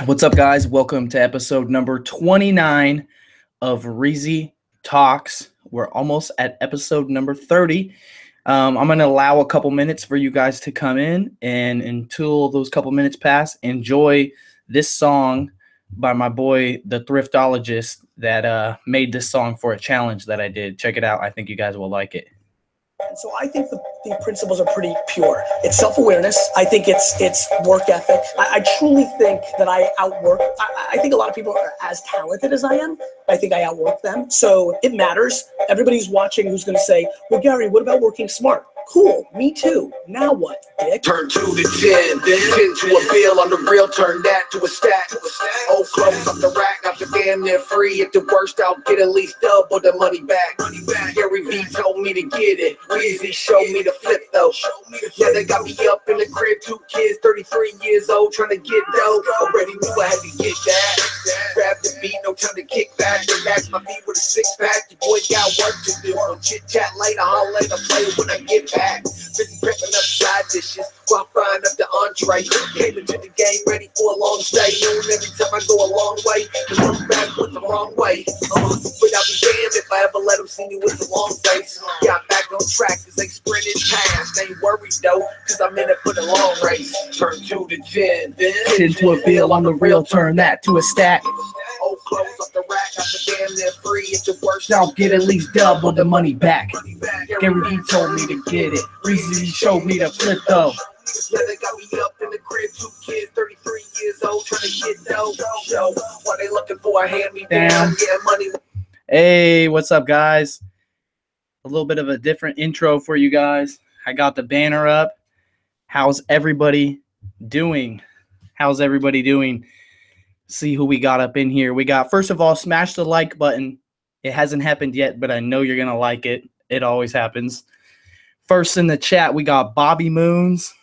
What's up, guys? Welcome to episode number 29 of Reezy Talks. We're almost at episode number 30. I'm going to allow a couple minutes for you guys to come in, and until those couple minutes pass, enjoy this song by my boy, the Thriftologist, that made this song for a challenge that I did. Check it out. I think you guys will like it. And so I think the principles are pretty pure. It's self-awareness. I think it's work ethic. I truly think that I outwork. I think a lot of people are as talented as I am. I think I outwork them. So it matters. Everybody's watching who's going to say, well, Gary, what about working smart? Cool, me too. Now what, dick? Turn 2 to 10, then 10 to a bill on the real, turn that to a stack. Old clothes off the rack, after damn near free. At the worst, I'll get at least double the money back. Gary V told me to get it. Reezy showed me the flip though. Yeah, they got me up in the crib, 2 kids, 33 years old, trying to get dough. Already knew I had to get that. Grab the beat, no time to kick back. Relax my feet with a 6-pack. The boy got work to do. Chit chat later, I'll let them play when I get back. Busy prepping up side dishes while frying up the entree. Came into the game ready for a long stay. Knowing every time I go a long way, and look back with the wrong way. But I'll be damned if I ever let them see me with the long face. Got back on track cause they sprinted past. Ain't worried though, cause I'm in it for the long race. Turn 2 to 10, then 10 to a bill on the real, turn that to a stack. Old clothes off the rack, after damn near free. It's the worst. I'll get at least double the money back. Gary V told me to get it. Reezy showed me the flip though. Yeah, they got me up in the crib, 2 kids, 33 years old, trying to get dough. Show what they looking for, a hand me down, yeah, money. Hey, what's up, guys? A little bit of a different intro for you guys. I got the banner up. How's everybody doing? How's everybody doing? See who we got up in here. We got, first of all, smash the like button. It hasn't happened yet, but I know you're going to like it. It always happens. First in the chat, we got Bobby Moons.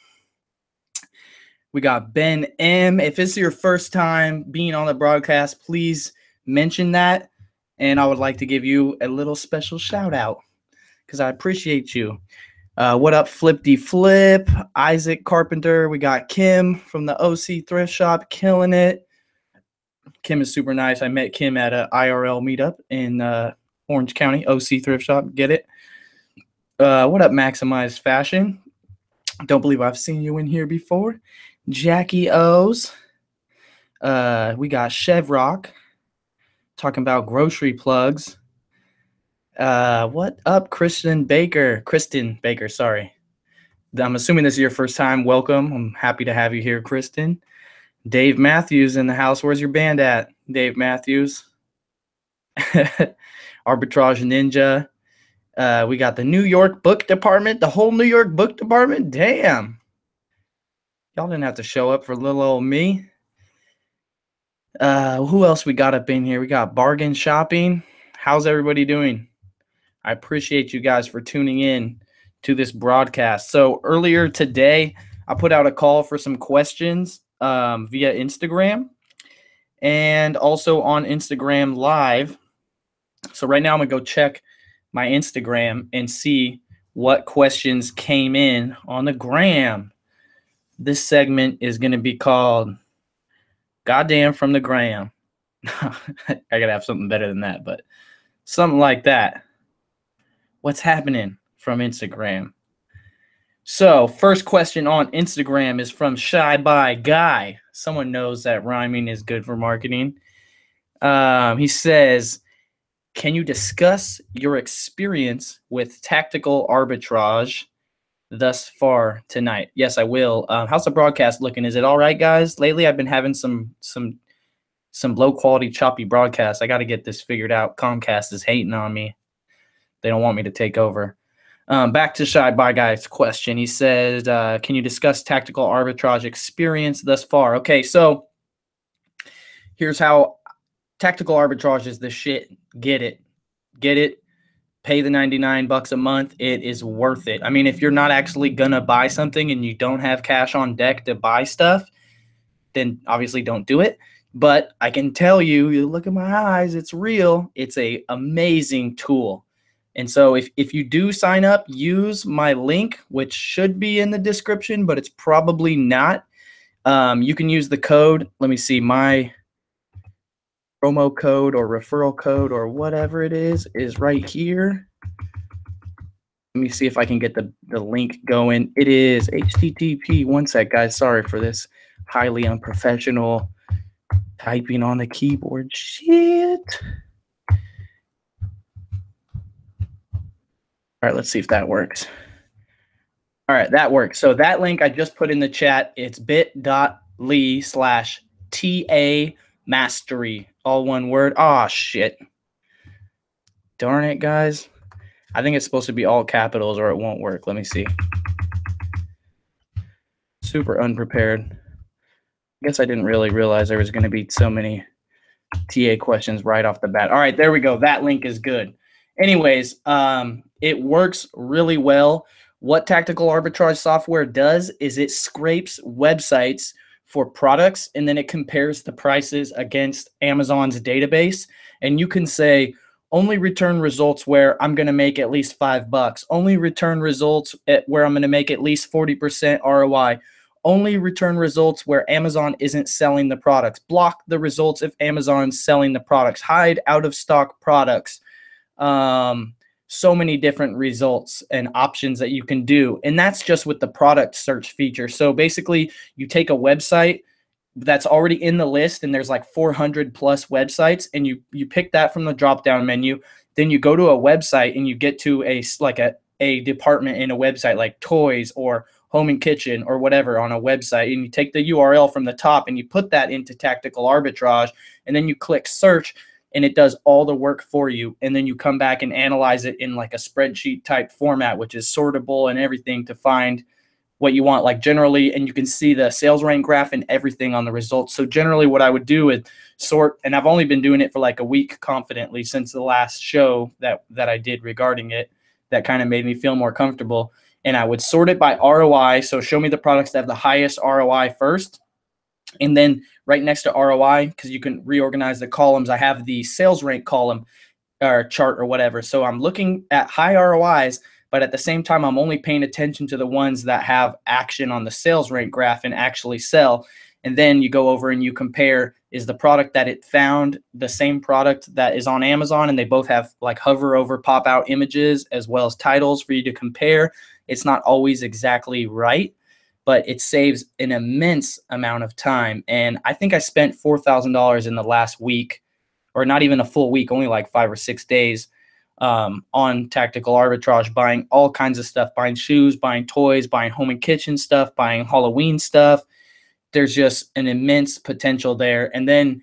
We got Ben M. If it's your first time being on the broadcast, please mention that. And I would like to give you a little special shout out because I appreciate you. What up, Flip D Flip? Isaac Carpenter. We got Kim from the OC Thrift Shop, killing it. Kim is super nice. I met Kim at a IRL meetup in Orange County, OC Thrift Shop. Get it? What up, Maximized Fashion? Don't believe I've seen you in here before. Jackie O's. We got Chevrock talking about grocery plugs. What up, Kristen Baker, sorry. I'm assuming this is your first time. Welcome. I'm happy to have you here, Kristen. Dave Matthews in the house. Where's your band at, Dave Matthews? Arbitrage Ninja. We got the New York Book Department, the whole New York Book Department. Damn. Y'all didn't have to show up for little old me. Who else we got up in here? We got Bargain Shopping. How's everybody doing? I appreciate you guys for tuning in to this broadcast. So earlier today, I put out a call for some questions via Instagram and also on Instagram Live. So right now I'm going to go check my Instagram and see what questions came in on the gram. This segment is going to be called Goddamn from the Gram. I got to have something better than that, but something like that. What's happening from Instagram? So first question on Instagram is from Shy By Guy. Someone knows that rhyming is good for marketing. He says, can you discuss your experience with tactical arbitrage thus far tonight? Yes, I will. How's the broadcast looking? Is it all right, guys? Lately, I've been having some low quality, choppy broadcasts. I got to get this figured out. Comcast is hating on me. They don't want me to take over. Back to Shy By Guy's question. He says, can you discuss tactical arbitrage experience thus far? Okay, so here's how tactical arbitrage is the shit. Get it. Pay the $99 a month. It is worth it. I mean, if you're not actually going to buy something and you don't have cash on deck to buy stuff, then obviously don't do it. But I can tell you, you look at my eyes, it's real. It's a amazing tool. And so if you do sign up, use my link, which should be in the description, but it's probably not. You can use the code. Let me see, my promo code or referral code or whatever it is right here. Let me see if I can get the link going. It is HTTP. One sec, guys. Sorry for this highly unprofessional typing on the keyboard. Shit. All right, let's see if that works. All right, that works. So that link I just put in the chat. It's bit.ly/TA mastery. All one word. Oh, shit. Darn it, guys. I think it's supposed to be all capitals or it won't work. Let me see. Super unprepared. I guess I didn't really realize there was going to be so many TA questions right off the bat. All right, there we go. That link is good. Anyways, it works really well. What tactical arbitrage software does is it scrapes websites for products, and then it compares the prices against Amazon's database. And you can say, only return results where I'm going to make at least $5. Only return results where I'm going to make at least 40% ROI. Only return results where Amazon isn't selling the products. Block the results if Amazon's selling the products. Hide out of stock products. So many different results and options that you can do. And that's just with the product search feature. So basically you take a website that's already in the list and there's like 400 plus websites, and you pick that from the drop down menu. Then you go to a website and you get to a department in a website like toys or home and kitchen or whatever on a website, and you take the URL from the top and you put that into tactical arbitrage, and then you click search and it does all the work for you. And then you come back and analyze it in like a spreadsheet type format, which is sortable and everything to find what you want, like generally, and you can see the sales rank graph and everything on the results. So generally what I would do is sort, and I've only been doing it for like a week confidently since the last show that I did regarding it, that kind of made me feel more comfortable. And I would sort it by ROI. So show me the products that have the highest ROI first. And then right next to ROI, because you can reorganize the columns, I have the sales rank column or chart or whatever. So I'm looking at high ROIs, but at the same time, I'm only paying attention to the ones that have action on the sales rank graph and actually sell. And then you go over and you compare, is the product that it found the same product that is on Amazon? And they both have like hover over pop out images as well as titles for you to compare. It's not always exactly right, but it saves an immense amount of time. And I think I spent $4,000 in the last week, or not even a full week, only like 5 or 6 days on tactical arbitrage, buying all kinds of stuff, buying shoes, buying toys, buying home and kitchen stuff, buying Halloween stuff. There's just an immense potential there. And then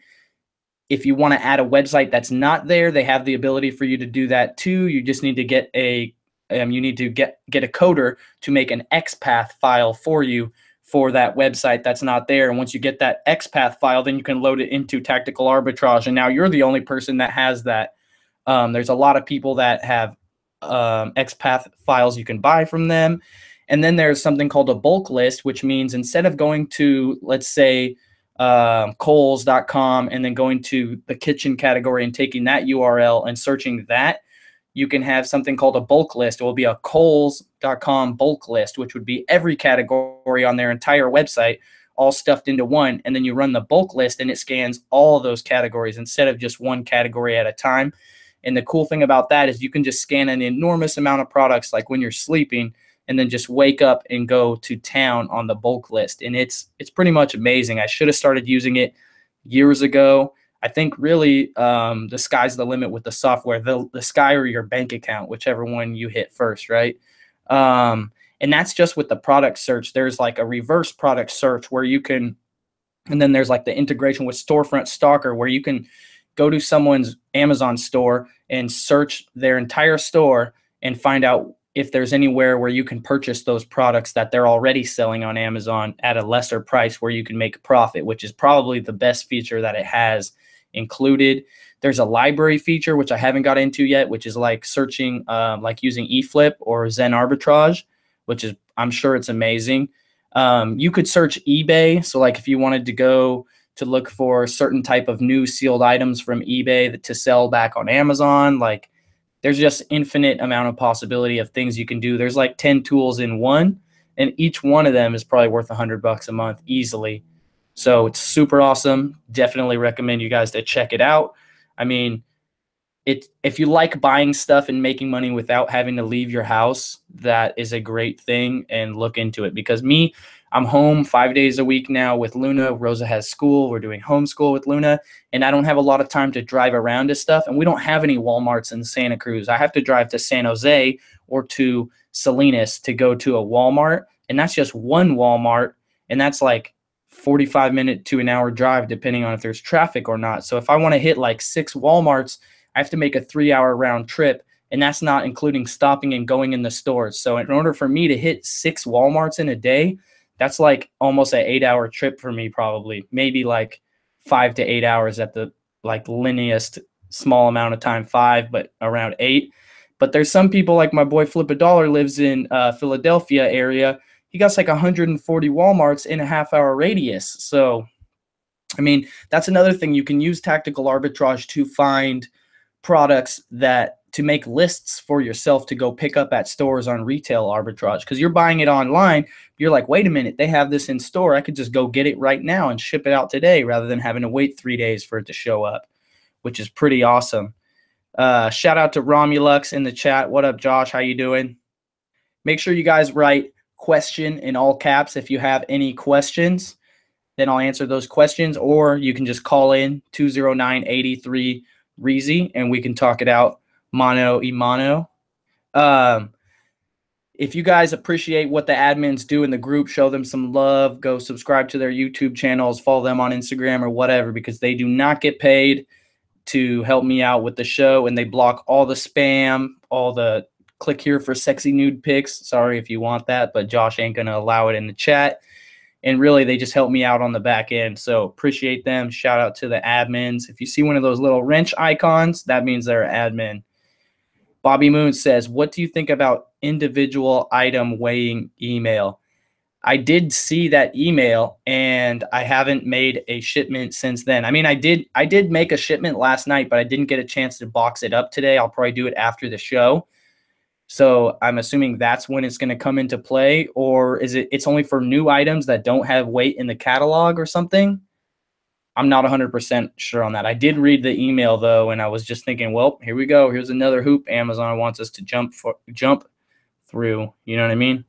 if you want to add a website that's not there, they have the ability for you to do that too. You just need to get a get a coder to make an XPath file for you for that website that's not there. And once you get that XPath file, then you can load it into tactical arbitrage. And now you're the only person that has that. There's a lot of people that have XPath files you can buy from them. And then there's something called a bulk list, which means instead of going to, let's say, Kohl's.com and then going to the kitchen category and taking that URL and searching that, you can have something called a bulk list. It will be a Kohl's.com bulk list, which would be every category on their entire website all stuffed into one. And then you run the bulk list and it scans all of those categories instead of just one category at a time. And the cool thing about that is you can just scan an enormous amount of products like when you're sleeping, and then just wake up and go to town on the bulk list. And it's pretty much amazing. I should have started using it years ago. I think really the sky's the limit with the software, the sky or your bank account, whichever one you hit first, right? And that's just with the product search. There's like a reverse product search where you can, and then there's like the integration with Storefront Stalker where you can go to someone's Amazon store and search their entire store and find out if there's anywhere where you can purchase those products that they're already selling on Amazon at a lesser price where you can make a profit, which is probably the best feature that it has included. There's a library feature, which I haven't got into yet, which is like searching, like using eFlip or Zen Arbitrage, which is, I'm sure it's amazing. You could search eBay. So like if you wanted to go to look for certain type of new sealed items from eBay to sell back on Amazon, like there's just infinite amount of possibility of things you can do. There's like 10 tools in one, and each one of them is probably worth $100 a month easily. So it's super awesome. Definitely recommend you guys to check it out. I mean, if you like buying stuff and making money without having to leave your house, that is a great thing, and look into it. Because me, I'm home 5 days a week now with Luna. Rosa has school. We're doing homeschool with Luna, and I don't have a lot of time to drive around to stuff. And we don't have any Walmarts in Santa Cruz. I have to drive to San Jose or to Salinas to go to a Walmart, and that's just one Walmart, and that's like 45-minute to an hour drive depending on if there's traffic or not. So if I want to hit like 6 Walmarts, I have to make a 3-hour round trip, and that's not including stopping and going in the stores. So in order for me to hit 6 Walmarts in a day, that's like almost an 8-hour trip for me, probably. Maybe like 5 to 8 hours at the like linearest small amount of time, 5, but around 8. But there's some people like my boy Flip a Dollar lives in Philadelphia area. He got like 140 Walmarts in a half-hour radius. So, I mean, that's another thing. You can use tactical arbitrage to find products to make lists for yourself to go pick up at stores on retail arbitrage, because you're buying it online. You're like, wait a minute, they have this in store. I could just go get it right now and ship it out today rather than having to wait 3 days for it to show up, which is pretty awesome. Shout out to Romulux in the chat. What up, Josh? How you doing? Make sure you guys write question in all caps if you have any questions. Then I'll answer those questions, or you can just call in 209-83 Reezy, and we can talk it out mano y mano. If you guys appreciate what the admins do in the group, show them some love. Go subscribe to their YouTube channels, follow them on Instagram or whatever, because they do not get paid to help me out with the show, and they block all the spam, all the click here for sexy nude pics. Sorry if you want that, but Josh ain't going to allow it in the chat. And really, they just help me out on the back end. So appreciate them. Shout out to the admins. If you see one of those little wrench icons, that means they're an admin. Bobby Moon says, what do you think about individual item weighing email? I did see that email, and I haven't made a shipment since then. I mean, I did make a shipment last night, but I didn't get a chance to box it up today. I'll probably do it after the show. So I'm assuming that's when it's going to come into play, or is it's only for new items that don't have weight in the catalog or something? I'm not 100% sure on that. I did read the email though, and I was just thinking, well, here we go. Here's another hoop Amazon wants us to jump through. You know what I mean?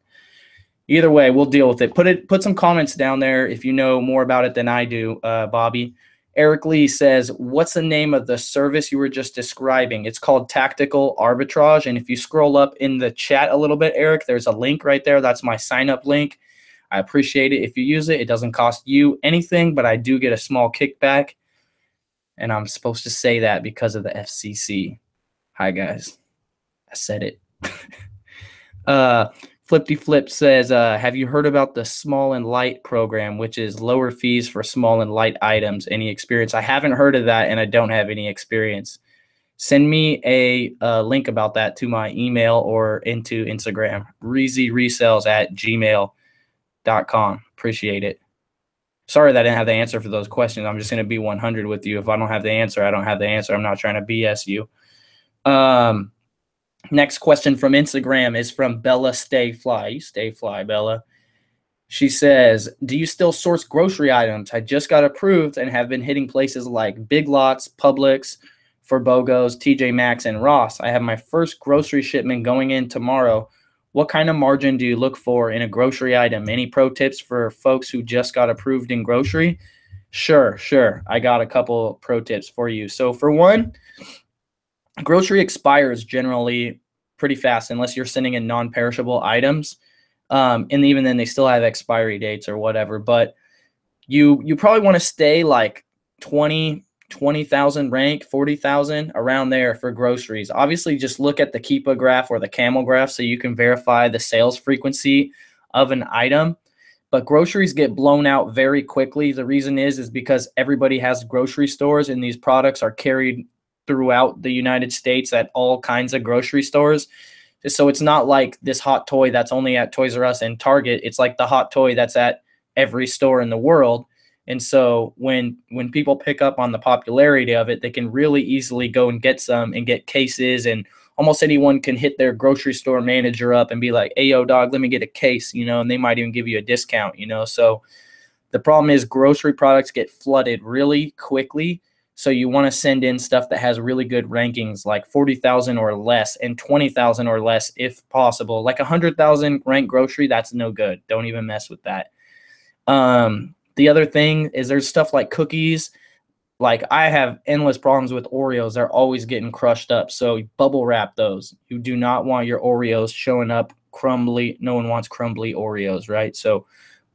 Either way, we'll deal with it. Put some comments down there if you know more about it than I do, Bobby. Eric Lee says, what's the name of the service you were just describing? It's called Tactical Arbitrage. And if you scroll up in the chat a little bit, Eric, there's a link right there. That's my sign-up link. I appreciate it if you use it. It doesn't cost you anything, but I do get a small kickback. And I'm supposed to say that because of the FCC. Hi, guys. I said it. Flipty Flip says, have you heard about the small and light program, which is lower fees for small and light items? Any experience? I haven't heard of that, and I don't have any experience. Send me a link about that to my email or into Instagram, resells@gmail.com. Appreciate it. Sorry that I didn't have the answer for those questions. I'm just going to be 100 with you. If I don't have the answer, I don't have the answer. I'm not trying to BS you. Next question from Instagram is from Bella Stay Fly. You stay fly, Bella. She says, do you still source grocery items? I just got approved and have been hitting places like Big Lots, Publix, for BOGOs, TJ Maxx, and Ross. I have my first grocery shipment going in tomorrow. What kind of margin do you look for in a grocery item? Any pro tips for folks who just got approved in grocery? Sure. I got a couple pro tips for you. So for one, grocery expires generally pretty fast unless you're sending in non-perishable items. And even then they still have expiry dates or whatever. But you probably want to stay like 20,000 rank, 40,000 around there for groceries. Obviously, just look at the Keepa graph or the Camel graph so you can verify the sales frequency of an item. But groceries get blown out very quickly. The reason is because everybody has grocery stores, and these products are carried throughout the United States at all kinds of grocery stores. So it's not like this hot toy that's only at Toys R Us and Target. It's like the hot toy that's at every store in the world. And so when people pick up on the popularity of it, they can really easily go and get some and get cases and almost anyone can hit their grocery store manager up and be like, hey, yo, dog, let me get a case, you know, and they might even give you a discount, you know. So the problem is grocery products get flooded really quickly. So you want to send in stuff that has really good rankings, like 40,000 or less and 20,000 or less if possible. Like 100,000 ranked grocery, that's no good. Don't even mess with that. The other thing is there's stuff like cookies. Like I have endless problems with Oreos. They're always getting crushed up. So bubble wrap those. You do not want your Oreos showing up crumbly. No one wants crumbly Oreos, right? So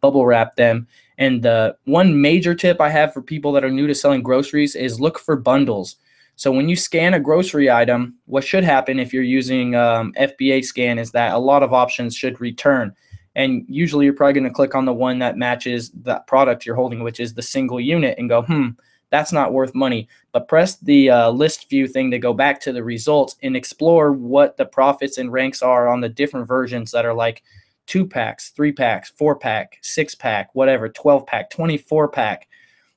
bubble wrap them. And the one major tip I have for people that are new to selling groceries is look for bundles. So when you scan a grocery item, what should happen if you're using FBA scan is that a lot of options should return. And usually you're probably going to click on the one that matches that product you're holding, which is the single unit, and go, that's not worth money. But press the list view thing to go back to the results and explore what the profits and ranks are on the different versions that are like 2-packs, 3-packs, 4-pack, 6-pack, whatever, 12-pack, 24-pack,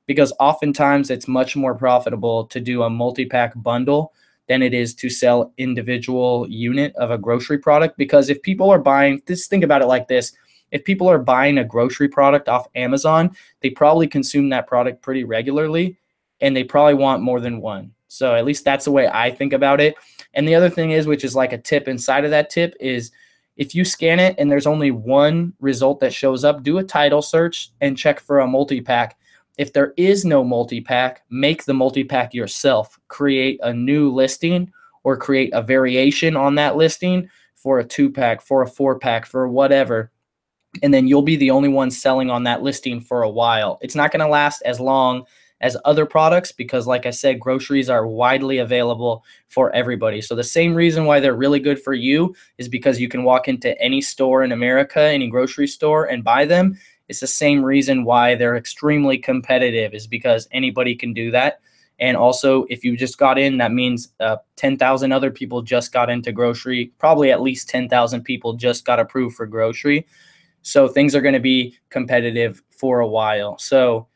because oftentimes it's much more profitable to do a multi-pack bundle than it is to sell individual unit of a grocery product. Because if people are buying, just think about it like this. If people are buying a grocery product off Amazon, they probably consume that product pretty regularly, and they probably want more than one. So at least that's the way I think about it. And the other thing is, which is like a tip inside of that tip, is if you scan it and there's only one result that shows up, do a title search and check for a multi-pack. If there is no multi-pack, make the multi-pack yourself. Create a new listing or create a variation on that listing for a 2-pack, for a 4-pack, for whatever. And then you'll be the only one selling on that listing for a while. It's not going to last as long as other products because, like I said, groceries are widely available for everybody. So the same reason why they're really good for you is because you can walk into any store in America, any grocery store, and buy them. It's the same reason why they're extremely competitive, is because anybody can do that. And also, if you just got in, that means 10,000 other people just got into grocery. Probably at least 10,000 people just got approved for grocery. So things are going to be competitive for a while. So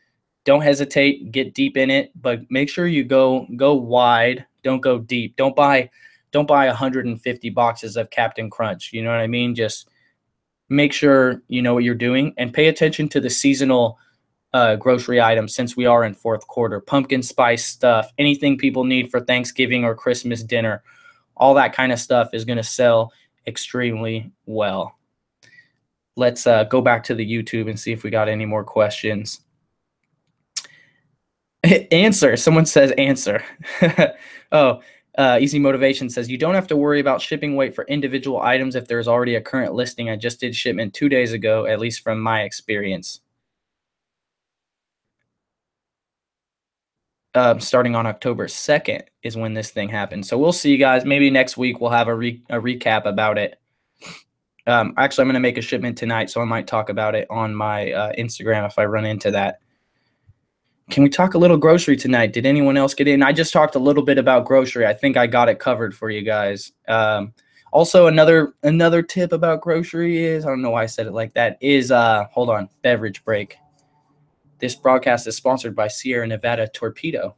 don't hesitate, get deep in it, but make sure you go wide, don't go deep. Don't buy 150 boxes of Captain Crunch. You know what I mean? Just make sure you know what you're doing and pay attention to the seasonal grocery items since we are in fourth quarter. Pumpkin spice stuff, anything people need for Thanksgiving or Christmas dinner, all that kind of stuff is going to sell extremely well. Let's go back to the YouTube and see if we got any more questions. Answer. Someone says answer. Easy Motivation says, you don't have to worry about shipping weight for individual items if there's already a current listing. I just did shipment 2 days ago, at least from my experience. Starting on October 2nd is when this thing happened. So we'll see, guys. Maybe next week we'll have a recap about it. Actually, I'm going to make a shipment tonight, so I might talk about it on my Instagram if I run into that. Can we talk a little grocery tonight? Did anyone else get in? I just talked a little bit about grocery. I think I got it covered for you guys. Also, another tip about grocery is, I don't know why I said it like that, is, hold on, beverage break. This broadcast is sponsored by Sierra Nevada Torpedo.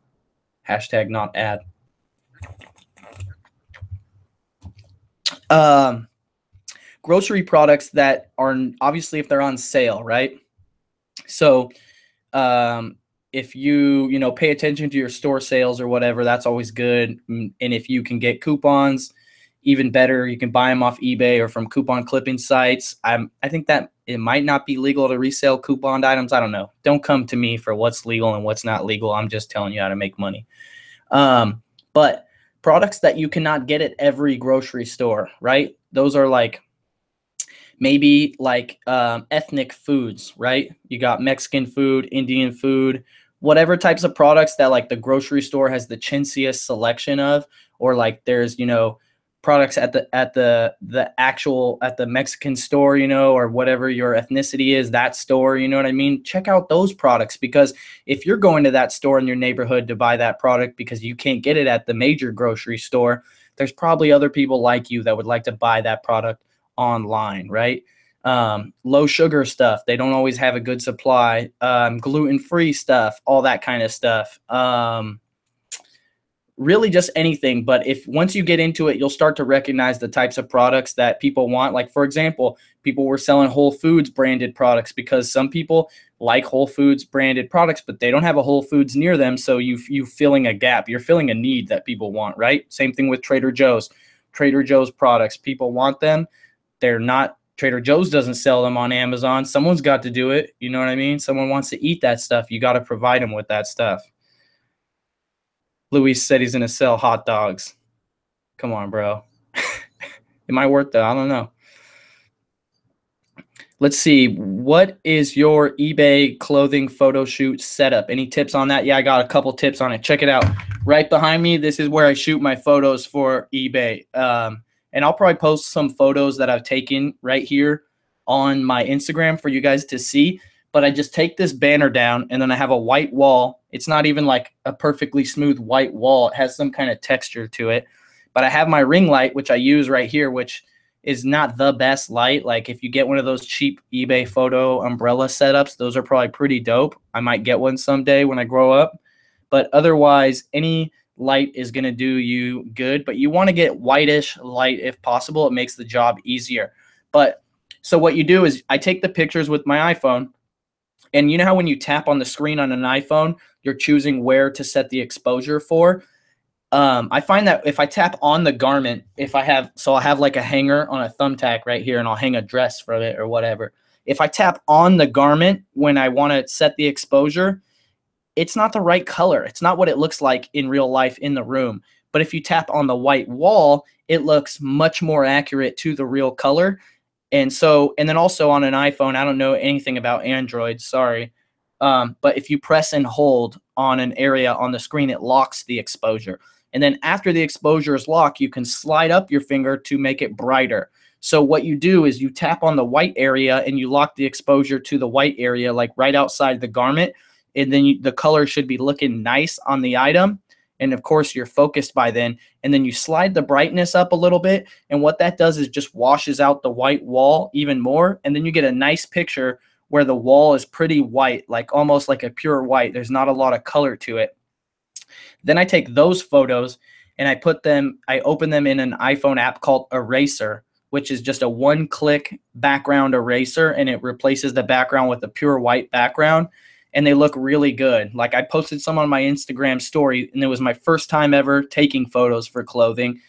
# not ad. Grocery products that are, obviously, if they're on sale, right? So, if you pay attention to your store sales or whatever, that's always good. And if you can get coupons, even better. You can buy them off eBay or from coupon clipping sites. I think that it might not be legal to resell couponed items. I don't know. Don't come to me for what's legal and what's not legal. I'm just telling you how to make money. But products that you cannot get at every grocery store, right? Those are like maybe like ethnic foods, right? You got Mexican food, Indian food, whatever types of products that like the grocery store has the chintziest selection of, or like there's, products at the Mexican store, or whatever your ethnicity is, that store, you know what I mean? Check out those products, because if you're going to that store in your neighborhood to buy that product because you can't get it at the major grocery store, there's probably other people like you that would like to buy that product online, right? Low sugar stuff, they don't always have a good supply. Gluten-free stuff, all that kind of stuff. really just anything. But if once you get into it, you'll start to recognize the types of products that people want. Like, for example, people were selling Whole Foods branded products because some people like Whole Foods branded products, but they don't have a Whole Foods near them. So you filling a gap, you're filling a need that people want, right? Same thing with Trader Joe's. Trader Joe's products, people want them. They're not, Trader Joe's doesn't sell them on Amazon. Someone's got to do it. You know what I mean? Someone wants to eat that stuff. You got to provide them with that stuff. Luis said he's going to sell hot dogs. Come on, bro. It might work, though. I don't know. Let's see. What is your eBay clothing photo shoot setup? Any tips on that? Yeah, I got a couple tips on it. Check it out. Right behind me, this is where I shoot my photos for eBay. And I'll probably post some photos that I've taken right here on my Instagram for you guys to see. But I just take this banner down, and then I have a white wall. It's not even like a perfectly smooth white wall. It has some kind of texture to it. But I have my ring light, which I use right here, which is not the best light. Like, if you get one of those cheap eBay photo umbrella setups, those are probably pretty dope. I might get one someday when I grow up. But otherwise, any light is going to do you good. But you want to get whitish light if possible. It makes the job easier. But so what you do is I take the pictures with my iPhone. And you know how when you tap on the screen on an iPhone, you're choosing where to set the exposure for? I find that if I tap on the garment, I'll have like a hanger on a thumbtack right here, and I'll hang a dress from it or whatever. If I tap on the garment when I want to set the exposure, it's not the right color. It's not what it looks like in real life in the room. But if you tap on the white wall, it looks much more accurate to the real color. And then also on an iPhone, I don't know anything about Android, sorry. But if you press and hold on an area on the screen, it locks the exposure. And then after the exposure is locked, you can slide up your finger to make it brighter. So what you do is you tap on the white area and you lock the exposure to the white area, like right outside the garment. And then the color should be looking nice on the item. And of course, you're focused by then. And then you slide the brightness up a little bit. And what that does is just washes out the white wall even more. And then you get a nice picture where the wall is pretty white, like almost like a pure white. There's not a lot of color to it. Then I take those photos and I open them in an iPhone app called Eraser, which is just a one-click background eraser, and it replaces the background with a pure white background. And they look really good. Like, I posted some on my Instagram story, and it was my first time ever taking photos for clothing.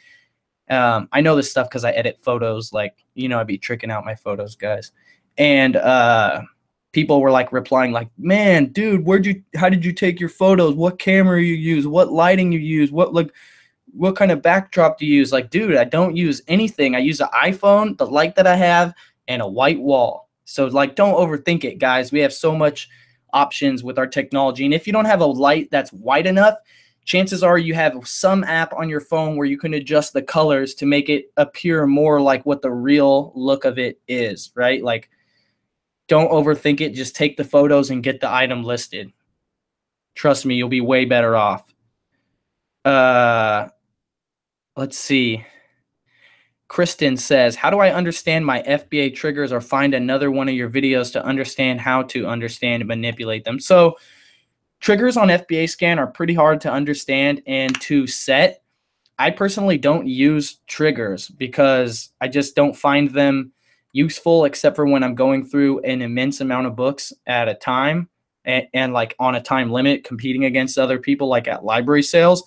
I know this stuff because I edit photos. Like, I'd be tricking out my photos, guys. And people were like replying like, man, dude, how did you take your photos? What camera you use? What lighting you use? What kind of backdrop do you use? Like, dude, I don't use anything. I use an iPhone, the light that I have, and a white wall. So, like, don't overthink it, guys. We have so much options with our technology. And if you don't have a light that's white enough, chances are you have some app on your phone where you can adjust the colors to make it appear more like what the real look of it is, right? Like, don't overthink it. Just take the photos and get the item listed. Trust me, you'll be way better off. Let's see. Kristen says, how do I understand my FBA triggers or find another one of your videos to understand how to understand and manipulate them? So triggers on FBA Scan are pretty hard to understand and to set. I personally don't use triggers because I just don't find them useful except for when I'm going through an immense amount of books at a time and like on a time limit competing against other people like at library sales.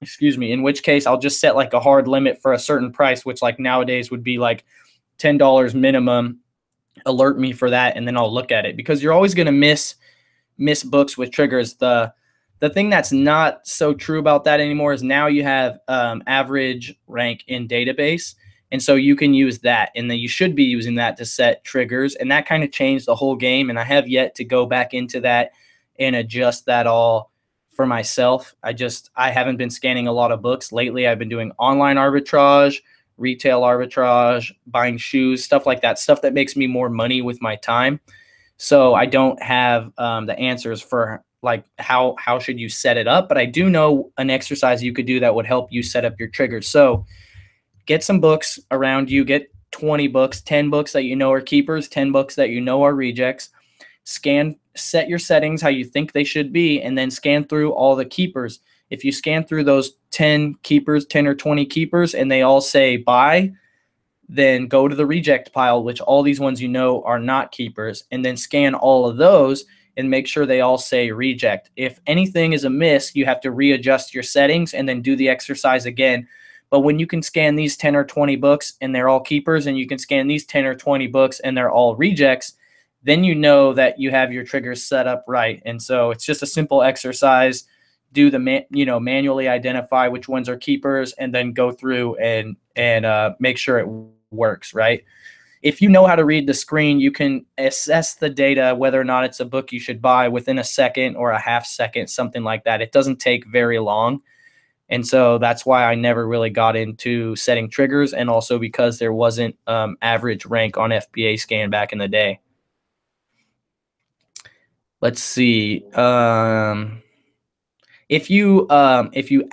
Excuse me, in which case I'll just set like a hard limit for a certain price, which like nowadays would be like $10 minimum. Alert me for that, and then I'll look at it because you're always going to miss books with triggers. The thing that's not so true about that anymore is now you have average rank in database, and so you can use that, and then you should be using that to set triggers, and that kind of changed the whole game, and I have yet to go back into that and adjust that all for myself. I haven't been scanning a lot of books lately. I've been doing online arbitrage, retail arbitrage, buying shoes, stuff like that, stuff that makes me more money with my time. So I don't have the answers for like how should you set it up, but I do know an exercise you could do that would help you set up your triggers. So get some books around you, get 20 books, 10 books that you know are keepers, 10 books that you know are rejects. Set your settings how you think they should be, and then scan through all the keepers. If you scan through those 10 keepers, 10 or 20 keepers, and they all say buy, then go to the reject pile, which all these ones are not keepers, and then scan all of those and make sure they all say reject. If anything is amiss, you have to readjust your settings and then do the exercise again. But when you can scan these 10 or 20 books and they're all keepers, and you can scan these 10 or 20 books and they're all rejects, then you know that you have your triggers set up right. And so it's just a simple exercise. Do the manually identify which ones are keepers, and then go through and make sure it works, right? If you know how to read the screen, you can assess the data, whether or not it's a book you should buy, within a second or a half second, something like that. It doesn't take very long. And so that's why I never really got into setting triggers, and also because there wasn't average rank on FBA scan back in the day. Let's see. If you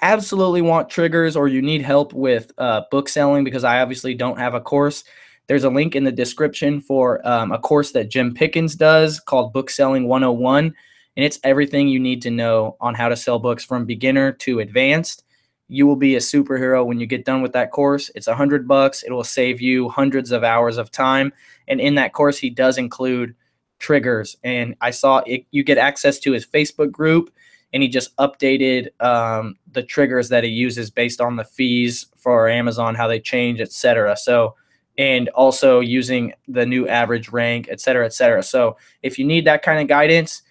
absolutely want triggers, or you need help with book selling, because I obviously don't have a course, there's a link in the description for a course that Jim Pickens does called Book Selling 101, and it's everything you need to know on how to sell books from beginner to advanced. You will be a superhero when you get done with that course. It's $100. It will save you hundreds of hours of time, and in that course, he does include triggers. And I saw it, you get access to his Facebook group, and he just updated the triggers that he uses based on the fees for Amazon, how they change, etc. So, and also using the new average rank, etc., etc. So if you need that kind of guidance,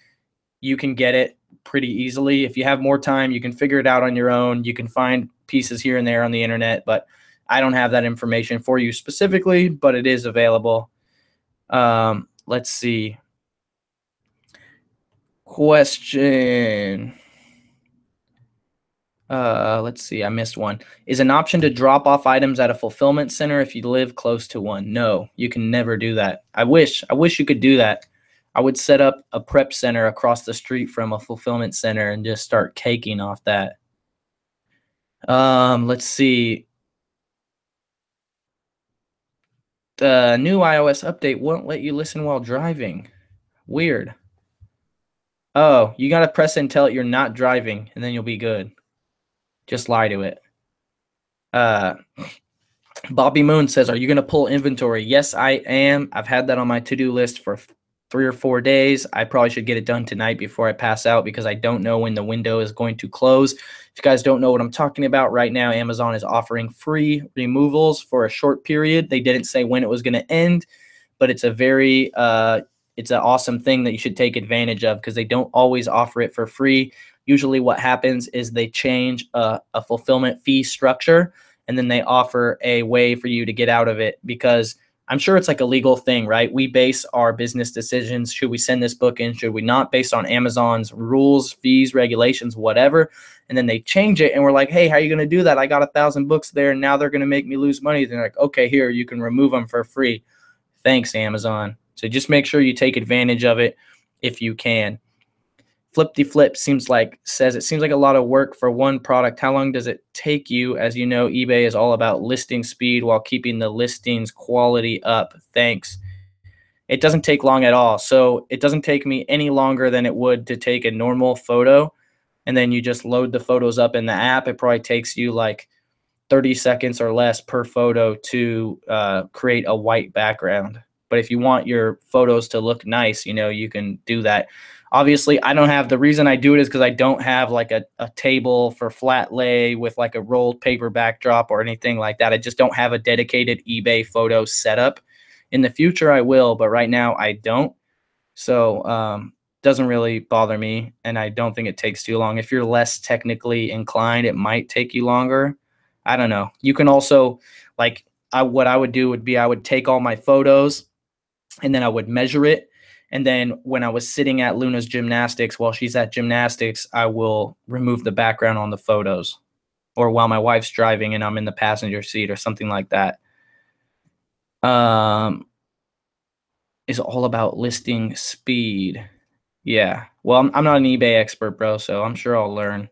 you can get it pretty easily. If you have more time, you can figure it out on your own. You can find pieces here and there on the internet, but I don't have that information for you specifically, but it is available. Let's see. Question. Let's see. I missed one. Is an option to drop off items at a fulfillment center if you live close to one? No, you can never do that. I wish you could do that. I would set up a prep center across the street from a fulfillment center and just start caking off that. Let's see. The new iOS update won't let you listen while driving. Weird. Oh, you got to press and tell it you're not driving, and then you'll be good. Just lie to it. Bobby Moon says, are you going to pull inventory? Yes, I am. I've had that on my to-do list for 3 or 4 days. I probably should get it done tonight before I pass out, because I don't know when the window is going to close. If you guys don't know what I'm talking about, right now Amazon is offering free removals for a short period. They didn't say when it was going to end, but it's a very it's an awesome thing that you should take advantage of, because they don't always offer it for free. Usually what happens is they change a fulfillment fee structure, and then they offer a way for you to get out of it, because I'm sure it's like a legal thing, right? We base our business decisions. Should we send this book in? Should we not? Based on Amazon's rules, fees, regulations, whatever. And then they change it, and we're like, hey, how are you going to do that? I got 1,000 books there, and now they're going to make me lose money. They're like, okay, here, you can remove them for free. Thanks, Amazon. So just make sure you take advantage of it if you can. Flip seems like a lot of work for one product. How long does it take you? As you know, eBay is all about listing speed while keeping the listings quality up. Thanks. It doesn't take long at all. So it doesn't take me any longer than it would to take a normal photo, and then you just load the photos up in the app. It probably takes you like 30 seconds or less per photo to create a white background. But if you want your photos to look nice, you can do that. Obviously, I don't have, the reason I do it is because I don't have like a table for flat lay with like a rolled paper backdrop or anything like that. I just don't have a dedicated eBay photo setup. In the future, I will, but right now I don't. So doesn't really bother me, and I don't think it takes too long. If you're less technically inclined, it might take you longer. I don't know. You can also, like, what I would do would be I would take all my photos, and then I would measure it. And then when I was sitting at Luna's gymnastics, while she's at gymnastics, I will remove the background on the photos. Or while my wife's driving and I'm in the passenger seat or something like that. It's all about listing speed. Yeah. Well, I'm not an eBay expert, bro, so I'm sure I'll learn.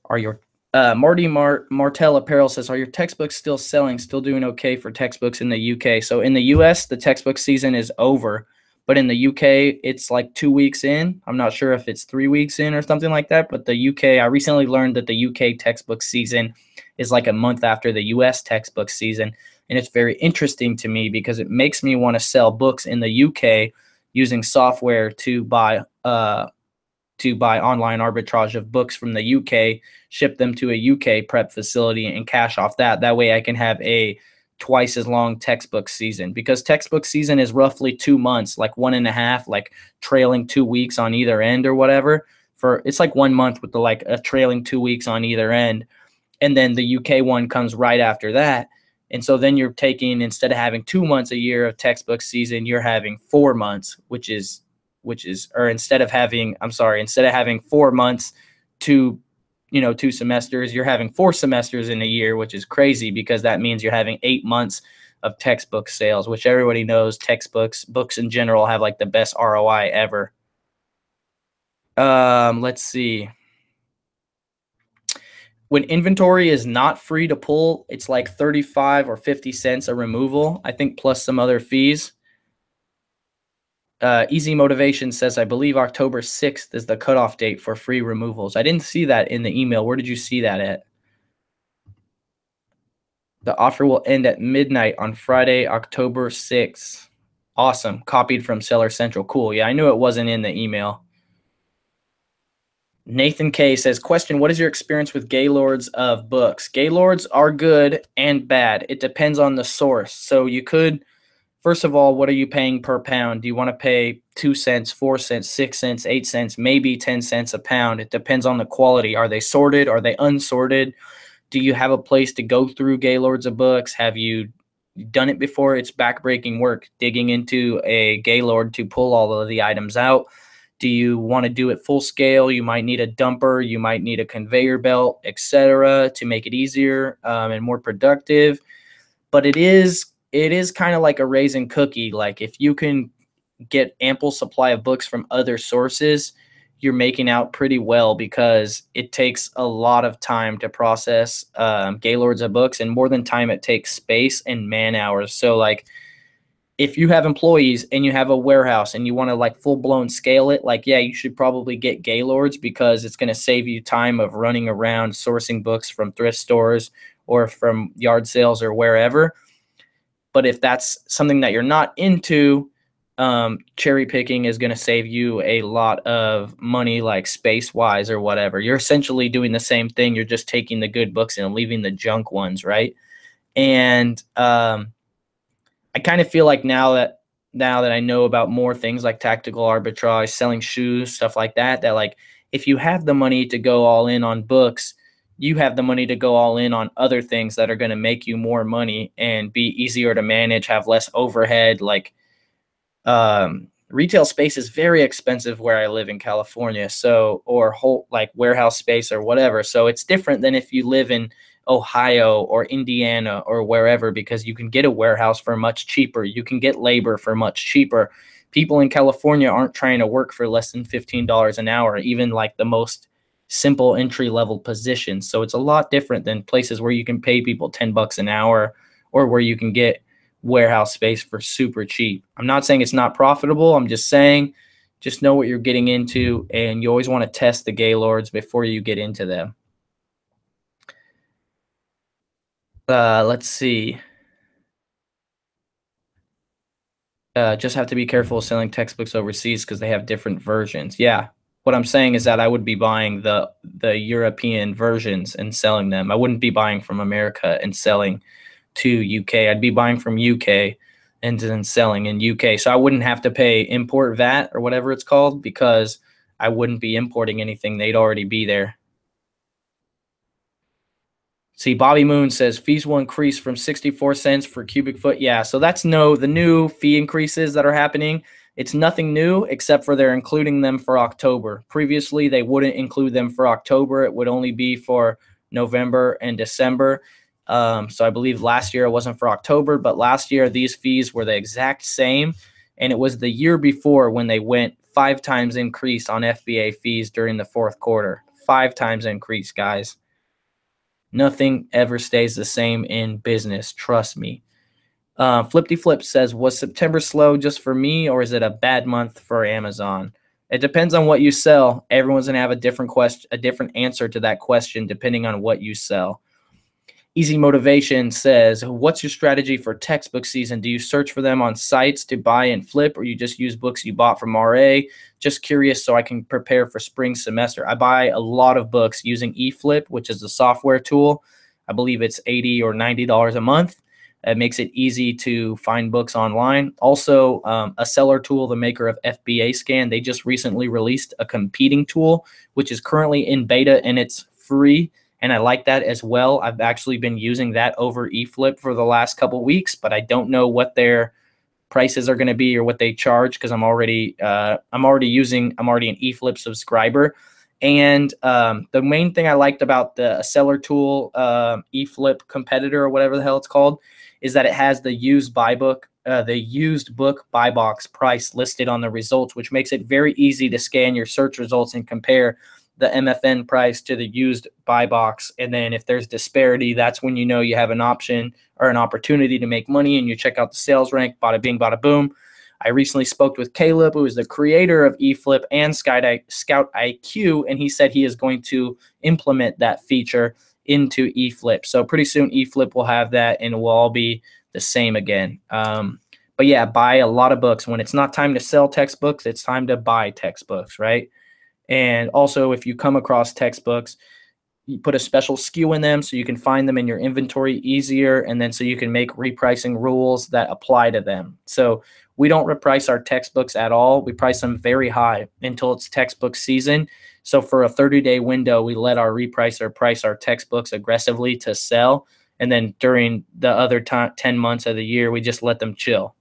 Are your Marty Martell Apparel says, are your textbooks still selling, still doing okay for textbooks in the UK? So in the US, the textbook season is over, But in the UK, it's like 2 weeks in. I'm not sure if it's 3 weeks in or something like that. But the UK, I recently learned that the UK textbook season is like a month after the US textbook season. And it's very interesting to me because it makes me want to sell books in the UK using software to buy online arbitrage of books from the UK, ship them to a UK prep facility, and cash off that. That way I can have a twice as long textbook season, because textbook season is roughly 2 months, like 1.5, like trailing 2 weeks on either end or whatever. It's like 1 month with like a trailing 2 weeks on either end. And then the UK one comes right after that. And so then you're taking, instead of having 2 months a year of textbook season, you're having 4 months, instead of having 4 months to 2 semesters, you're having 4 semesters in a year, which is crazy because that means you're having 8 months of textbook sales, which everybody knows books in general have like the best ROI ever. Let's see. When inventory is not free to pull, it's like 35 or 50 cents a removal, I think, plus some other fees. Easy Motivation says, I believe October 6th is the cutoff date for free removals. I didn't see that in the email. Where did you see that at? The offer will end at midnight on Friday, October 6th. Awesome. Copied from Seller Central. Cool. Yeah, I knew it wasn't in the email. Nathan K says, question, what is your experience with Gaylords of Books? Gaylords are good and bad. It depends on the source. So you could, first of all, what are you paying per pound? Do you want to pay 2 cents, 4 cents, 6 cents, 8 cents, maybe 10 cents a pound? It depends on the quality. Are they sorted? Are they unsorted? Do you have a place to go through Gaylords of Books? Have you done it before? It's backbreaking work, digging into a Gaylord to pull all of the items out. Do you want to do it full scale? You might need a dumper. You might need a conveyor belt, etc., to make it easier and more productive. But it is kind of like a raisin cookie. Like if you can get ample supply of books from other sources, you're making out pretty well, because it takes a lot of time to process Gaylords of Books, and more than time, it takes space and man hours. So like if you have employees and you have a warehouse and you want to like full blown scale it, like, yeah, you should probably get Gaylords, because it's going to save you time of running around sourcing books from thrift stores or from yard sales or wherever. But if that's something that you're not into, cherry picking is going to save you a lot of money, like space wise or whatever. You're essentially doing the same thing. You're just taking the good books and leaving the junk ones, right? And I kind of feel like now that I know about more things like tactical arbitrage, selling shoes, stuff like that, that like if you have the money to go all in on books, you have the money to go all in on other things that are going to make you more money and be easier to manage, have less overhead. Like retail space is very expensive where I live in California, so, or whole like warehouse space or whatever. So it's different than if you live in Ohio or Indiana or wherever, because you can get a warehouse for much cheaper. You can get labor for much cheaper. People in California aren't trying to work for less than $15 an hour, even like the most simple entry-level positions. So it's a lot different than places where you can pay people $10 an hour, or where you can get warehouse space for super cheap. I'm not saying it's not profitable. I'm just saying, just know what you're getting into, and you always want to test the Gaylords before you get into them. Let's see. Just have to be careful selling textbooks overseas because they have different versions. Yeah. What I'm saying is that I would be buying the European versions and selling them. I wouldn't be buying from America and selling to UK. I'd be buying from UK and then selling in UK. So I wouldn't have to pay import VAT or whatever it's called, because I wouldn't be importing anything. They'd already be there. See, Bobby Moon says fees will increase from 64 cents for cubic foot. Yeah, so that's the new fee increases that are happening. It's nothing new except for they're including them for October. Previously, they wouldn't include them for October. It would only be for November and December. So I believe last year it wasn't for October, but last year these fees were the exact same. And it was the year before when they went 5 times increase on FBA fees during the fourth quarter. 5 times increase, guys. Nothing ever stays the same in business. Trust me. Flipty Flip says, was September slow just for me, or is it a bad month for Amazon? It depends on what you sell. Everyone's going to have a different answer to that question depending on what you sell. Easy Motivation says, what's your strategy for textbook season? Do you search for them on sites to buy and flip, or you just use books you bought from RA? Just curious so I can prepare for spring semester. I buy a lot of books using eFlip, which is the software tool. I believe it's $80 or $90 a month. It makes it easy to find books online. Also, a seller tool, the maker of FBA Scan, they just recently released a competing tool, which is currently in beta and it's free. And I like that as well. I've actually been using that over eFlip for the last couple of weeks, but I don't know what their prices are going to be or what they charge because I'm already an eFlip subscriber. And the main thing I liked about the seller tool, eFlip competitor or whatever the hell it's called, is that it has the used book buy box price listed on the results, which makes it very easy to scan your search results and compare the MFN price to the used buy box. And then if there's disparity, that's when you know you have an option or an opportunity to make money, and you check out the sales rank, bada bing, bada boom. I recently spoke with Caleb, who is the creator of eFlip and Scout IQ, and he said he is going to implement that feature into eFlip. So pretty soon eFlip will have that and it will all be the same again. But yeah, buy a lot of books. When it's not time to sell textbooks, it's time to buy textbooks, right? And also, if you come across textbooks, you put a special SKU in them so you can find them in your inventory easier, and then so you can make repricing rules that apply to them. So we don't reprice our textbooks at all. We price them very high until it's textbook season. So for a 30-day window, we let our repricer price our textbooks aggressively to sell. And then during the other 10 months of the year, we just let them chill.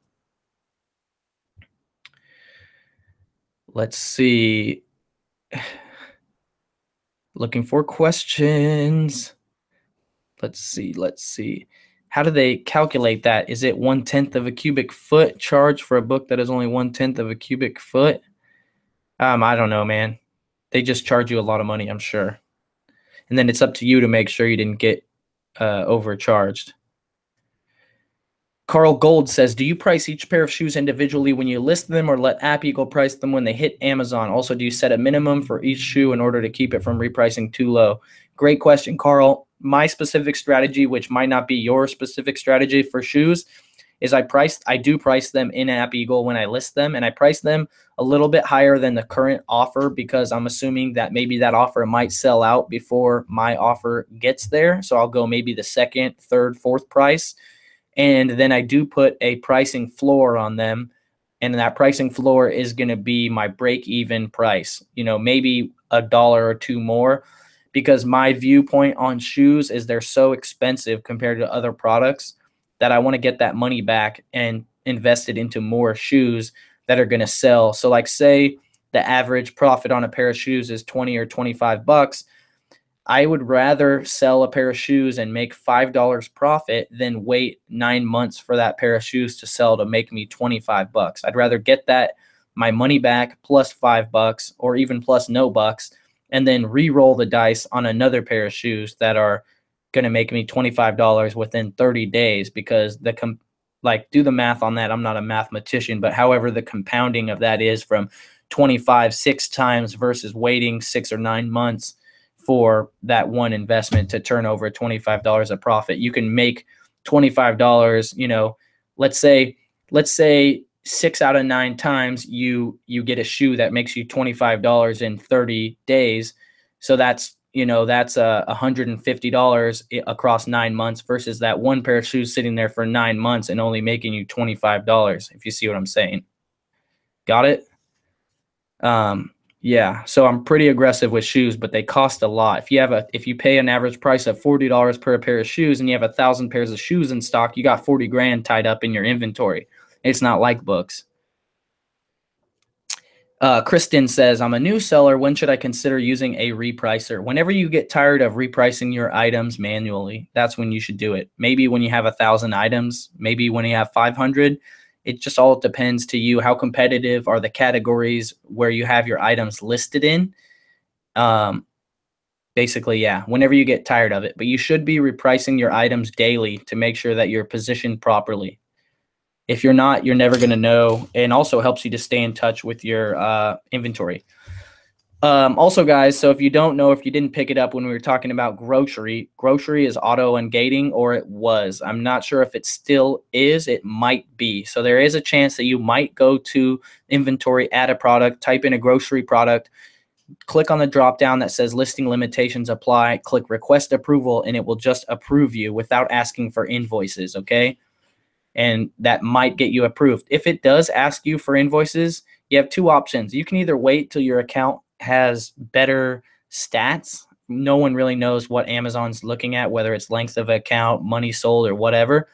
Let's see. Looking for questions. Let's see. How do they calculate that? Is it 1/10 of a cubic foot charge for a book that is only 1/10 of a cubic foot? I don't know, man. They just charge you a lot of money, I'm sure. And then it's up to you to make sure you didn't get overcharged. Carl Gold says, do you price each pair of shoes individually when you list them, or let App Eagle price them when they hit Amazon? Also, do you set a minimum for each shoe in order to keep it from repricing too low? Great question, Carl. My specific strategy, which might not be your specific strategy for shoes, is I do price them in App Eagle when I list them, and I price them a little bit higher than the current offer because I'm assuming that maybe that offer might sell out before my offer gets there. So I'll go maybe the second, third, fourth price. And then I do put a pricing floor on them, and that pricing floor is going to be my break-even price, maybe $1 or $2 more, because my viewpoint on shoes is they're so expensive compared to other products that I want to get that money back and invest it into more shoes that are going to sell. So like say the average profit on a pair of shoes is 20 or 25 bucks. I would rather sell a pair of shoes and make $5 profit than wait 9 months for that pair of shoes to sell to make me 25 bucks. I'd rather get my money back plus $5 or even plus no bucks, and then re-roll the dice on another pair of shoes that are going to make me $25 within 30 days because do the math on that. I'm not a mathematician, but however the compounding of that is from 25 6 times versus waiting 6 or 9 months for that one investment to turn over $25 of profit. You can make $25, let's say 6 out of 9 times you get a shoe that makes you $25 in 30 days. So that's $150 across 9 months versus that one pair of shoes sitting there for 9 months and only making you $25, if you see what I'm saying. Got it? Yeah, so I'm pretty aggressive with shoes, but they cost a lot. If you pay an average price of $40 per pair of shoes and you have 1,000 pairs of shoes in stock, you got 40 grand tied up in your inventory. It's not like books. Kristen says, I'm a new seller. When should I consider using a repricer? Whenever you get tired of repricing your items manually, that's when you should do it. Maybe when you have 1,000 items, maybe when you have 500. It just all depends to you. How competitive are the categories where you have your items listed in? Basically, yeah, whenever you get tired of it. But you should be repricing your items daily to make sure that you're positioned properly. If you're not, you're never going to know, and also helps you to stay in touch with your inventory. Also, guys, so if you don't know, if you didn't pick it up when we were talking about grocery is auto ungating, or it was. I'm not sure if it still is. It might be. So there is a chance that you might go to inventory, add a product, type in a grocery product, click on the drop down that says listing limitations apply, click request approval, and it will just approve you without asking for invoices, okay? And that might get you approved. If it does ask you for invoices, you have two options. You can either wait till your account has better stats. No one really knows what Amazon's looking at, whether it's length of account, money sold, or whatever.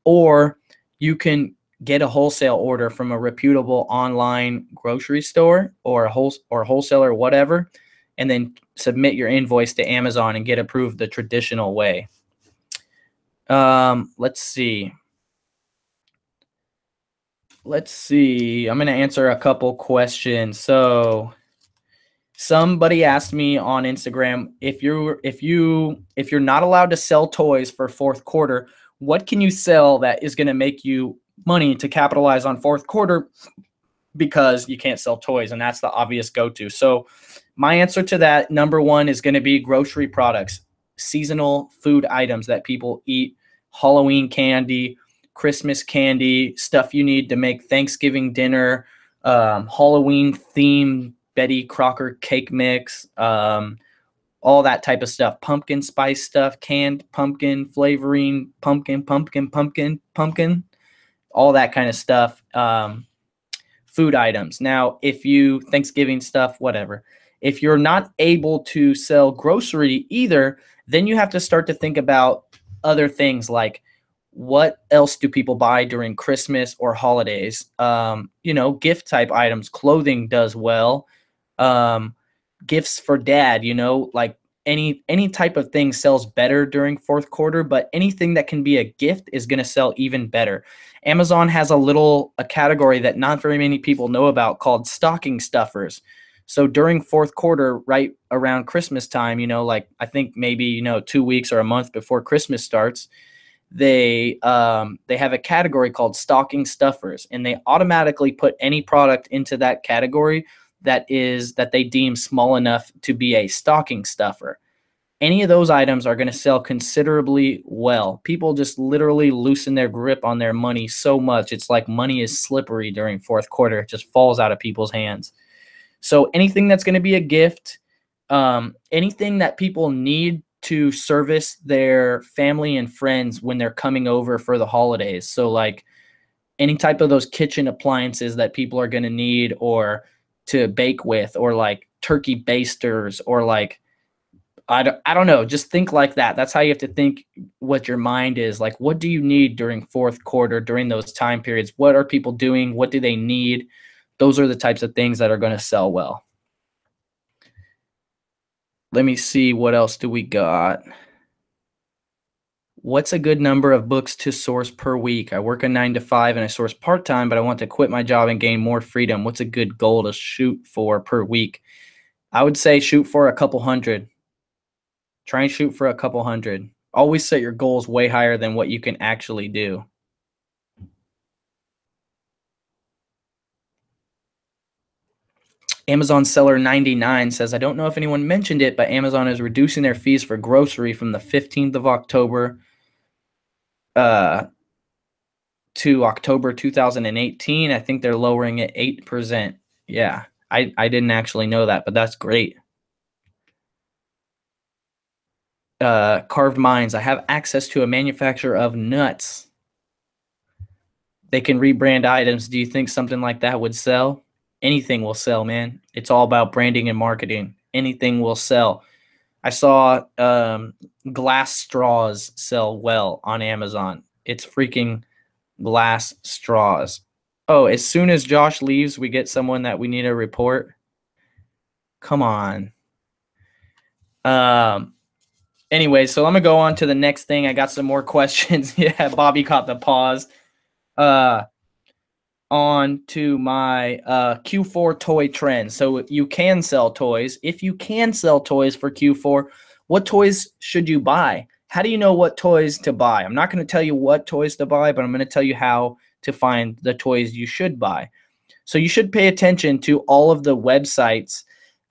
Or you can get a wholesale order from a reputable online grocery store or a wholesaler, whatever, and then submit your invoice to Amazon and get approved the traditional way. Let's see. I'm going to answer a couple questions. So somebody asked me on Instagram, if you're not allowed to sell toys for fourth quarter, what can you sell that is going to make you money to capitalize on fourth quarter, because you can't sell toys, and that's the obvious go-to. So my answer to that, number one, is going to be grocery products, seasonal food items that people eat, Halloween candy, Christmas candy, stuff you need to make Thanksgiving dinner, Halloween themed Betty Crocker cake mix, all that type of stuff, pumpkin spice stuff, canned pumpkin flavoring, pumpkin, all that kind of stuff. Food items. Now, if you, Thanksgiving stuff, whatever, if you're not able to sell grocery either, then you have to start to think about other things like, what else do people buy during Christmas or holidays? Gift type items, clothing does well. Gifts for dad, like any type of thing sells better during fourth quarter, but anything that can be a gift is going to sell even better. Amazon has a category that not very many people know about called stocking stuffers. So during fourth quarter, right around Christmas time, like I think maybe, 2 weeks or a month before Christmas starts, they have a category called stocking stuffers, and they automatically put any product into that category that they deem small enough to be a stocking stuffer. Any of those items are going to sell considerably well. People just literally loosen their grip on their money so much. It's like money is slippery during fourth quarter. It just falls out of people's hands. So anything that's going to be a gift, anything that people need to service their family and friends when they're coming over for the holidays. So like any type of those kitchen appliances that people are going to need or to bake with, or like turkey basters, or like, I don't know, just think like that. That's how you have to think, what your mind is like. What do you need during fourth quarter, during those time periods? What are people doing? What do they need? Those are the types of things that are going to sell well. Let me see, what else do we got? What's a good number of books to source per week? I work a 9 to 5 and I source part-time, but I want to quit my job and gain more freedom. What's a good goal to shoot for per week? I would say shoot for a couple hundred. Try and shoot for a couple hundred. Always set your goals way higher than what you can actually do. Amazon Seller 99 says, I don't know if anyone mentioned it, but Amazon is reducing their fees for grocery from the 15th of October to October 2018. I think they're lowering it 8%. Yeah, I didn't actually know that, but that's great. Carved Minds, I have access to a manufacturer of nuts. They can rebrand items. Do you think something like that would sell? Anything will sell, man. It's all about branding and marketing. Anything will sell. I saw glass straws sell well on Amazon. It's freaking glass straws. Oh, as soon as Josh leaves, we get someone that we need to report. Come on. Anyway, so I'm going to go on to the next thing. I got some more questions. Yeah, Bobby caught the pause. On to my Q4 toy trend. So you can sell toys. If you can sell toys for Q4, what toys should you buy? How do you know what toys to buy? I'm not going to tell you what toys to buy, but I'm going to tell you how to find the toys you should buy. So you should pay attention to all of the websites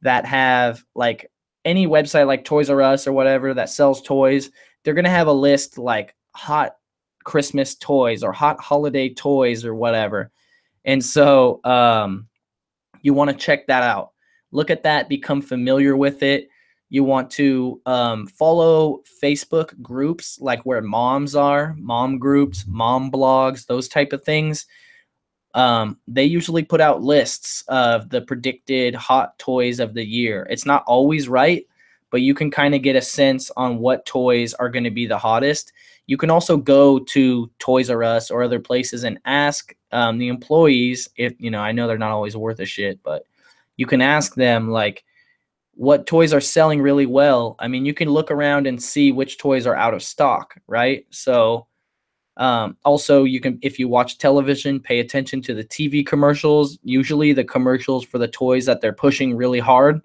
that have, like, any website like Toys R Us or whatever that sells toys. They're going to have a list like hot Christmas toys or hot holiday toys or whatever. And so you want to check that out. Look at that, become familiar with it. You want to follow Facebook groups like where moms are, mom groups, mom blogs, those type of things. They usually put out lists of the predicted hot toys of the year. It's not always right, but you can kind of get a sense on what toys are going to be the hottest. You can also go to Toys R Us or other places and ask the employees, if, you know, I know they're not always worth a shit, but you can ask them, like, what toys are selling really well. I mean, you can look around and see which toys are out of stock, right? So also, you can, if you watch television, pay attention to the TV commercials. Usually the commercials for the toys that they're pushing really hard,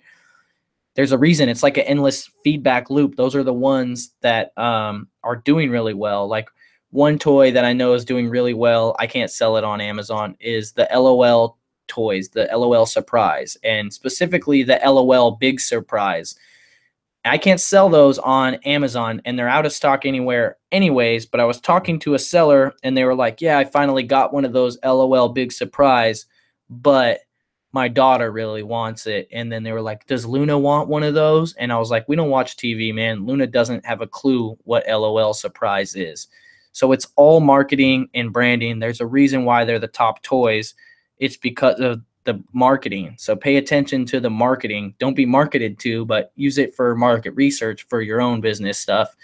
there's a reason. It's like an endless feedback loop. Those are the ones that are doing really well. Like, one toy that I know is doing really well, I can't sell it on Amazon, is the LOL toys, the LOL Surprise, and specifically the LOL Big Surprise. I can't sell those on Amazon, and they're out of stock anywhere anyways, but I was talking to a seller, and they were like, yeah, I finally got one of those LOL Big Surprise, but my daughter really wants it. And then they were like, does Luna want one of those? And I was like, we don't watch TV, man. Luna doesn't have a clue what LOL Surprise is. So it's all marketing and branding. There's a reason why they're the top toys. It's because of the marketing. So pay attention to the marketing. Don't be marketed to, but use it for market research for your own business stuff.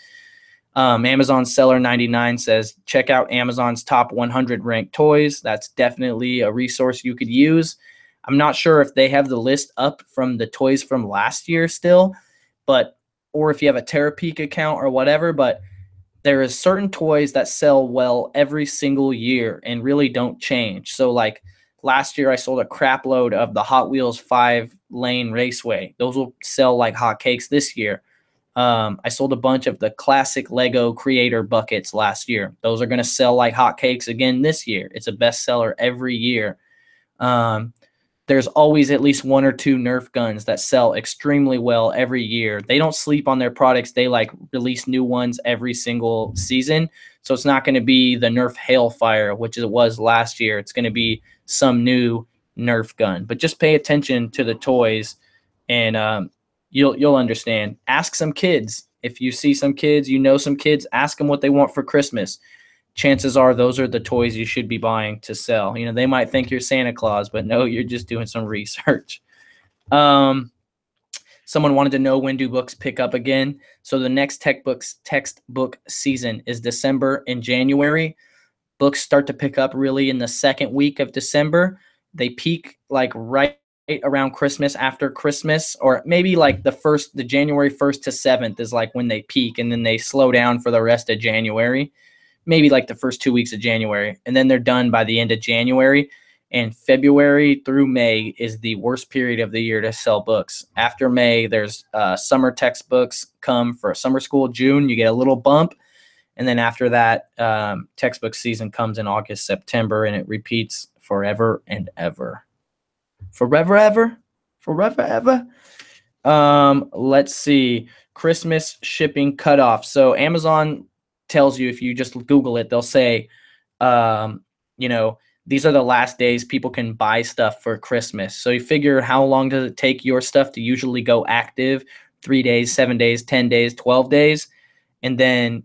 Amazon Seller 99 says, check out Amazon's top 100 ranked toys. That's definitely a resource you could use. I'm not sure if they have the list up from the toys from last year still, but, or if you have a Terapeak account or whatever, but there is certain toys that sell well every single year and really don't change. So like last year I sold a crap load of the Hot Wheels 5-lane raceway. Those will sell like hotcakes this year. I sold a bunch of the classic Lego creator buckets last year. Those are going to sell like hotcakes again this year. It's a bestseller every year. There's always at least 1 or 2 Nerf guns that sell extremely well every year. They don't sleep on their products. They like release new ones every single season. So it's not going to be the Nerf Hailfire, which it was last year. It's going to be some new Nerf gun. But just pay attention to the toys, and you'll understand. Ask some kids. If you see some kids, you know some kids, ask them what they want for Christmas. Chances are those are the toys you should be buying to sell. You know, they might think you're Santa Claus, but no, you're just doing some research. Someone wanted to know, when do books pick up again? So the next textbook season is December and January. Books start to pick up really in the second week of December. They peak like right around Christmas, after Christmas, or maybe like the January 1st to 7th is like when they peak, and then they slow down for the rest of January. Maybe like the first 2 weeks of January, and then they're done by the end of January. And February through May is the worst period of the year to sell books. After May, there's summer textbooks come for summer school. June, you get a little bump. And then after that, textbook season comes in August, September, and it repeats forever and ever. Forever, ever? Forever, ever? Let's see. Christmas shipping cutoff. So Amazon tells you, if you just Google it, they'll say, you know, these are the last days people can buy stuff for Christmas. So you figure, how long does it take your stuff to usually go active? 3 days, 7 days, 10 days, 12 days. And then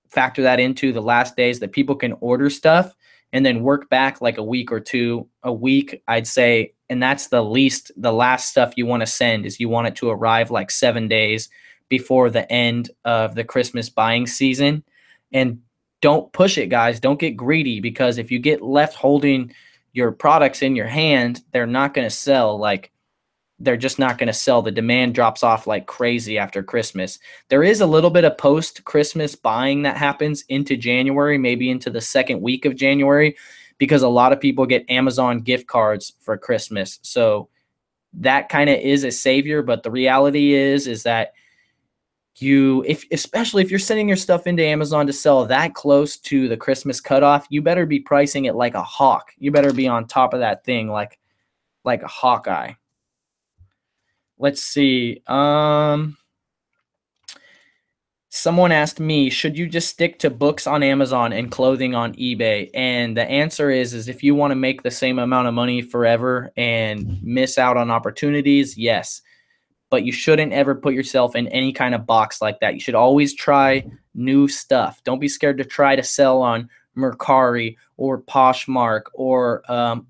factor that into the last days that people can order stuff, and then work back like a week or two, a week, I'd say. And that's the last stuff you want to send, is you want it to arrive like 7 days before the end of the Christmas buying season. And don't push it, guys. Don't get greedy, because if you get left holding your products in your hand, they're not going to sell. Like, they're just not going to sell. The demand drops off like crazy after Christmas. There is a little bit of post-Christmas buying that happens into January, maybe into the second week of January, because a lot of people get Amazon gift cards for Christmas. So that kind of is a savior. But the reality is that especially if you're sending your stuff into Amazon to sell that close to the Christmas cutoff, you better be pricing it like a hawk. You better be on top of that thing like a Hawkeye. Let's see. Someone asked me, should you just stick to books on Amazon and clothing on eBay? And the answer is if you want to make the same amount of money forever and miss out on opportunities, yes. But you shouldn't ever put yourself in any kind of box like that. You should always try new stuff. Don't be scared to try to sell on Mercari or Poshmark or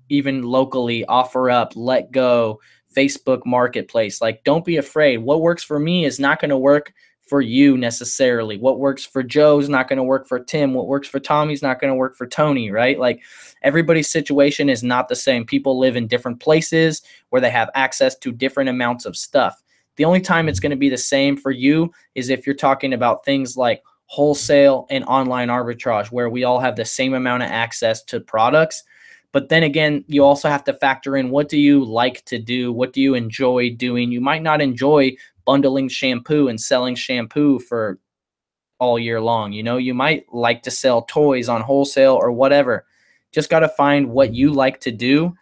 even locally, OfferUp, Let Go, Facebook Marketplace. Like, don't be afraid. What works for me is not going to work for you necessarily. What works for Joe is not going to work for Tim. What works for Tommy is not going to work for Tony, right? Like, everybody's situation is not the same. People live in different places where they have access to different amounts of stuff. The only time it's going to be the same for you is if you're talking about things like wholesale and online arbitrage, where we all have the same amount of access to products. But then again, you also have to factor in, what do you like to do? What do you enjoy doing? You might not enjoy bundling shampoo and selling shampoo for all year long. You know, you might like to sell toys on wholesale or whatever. Just got to find what you like to do.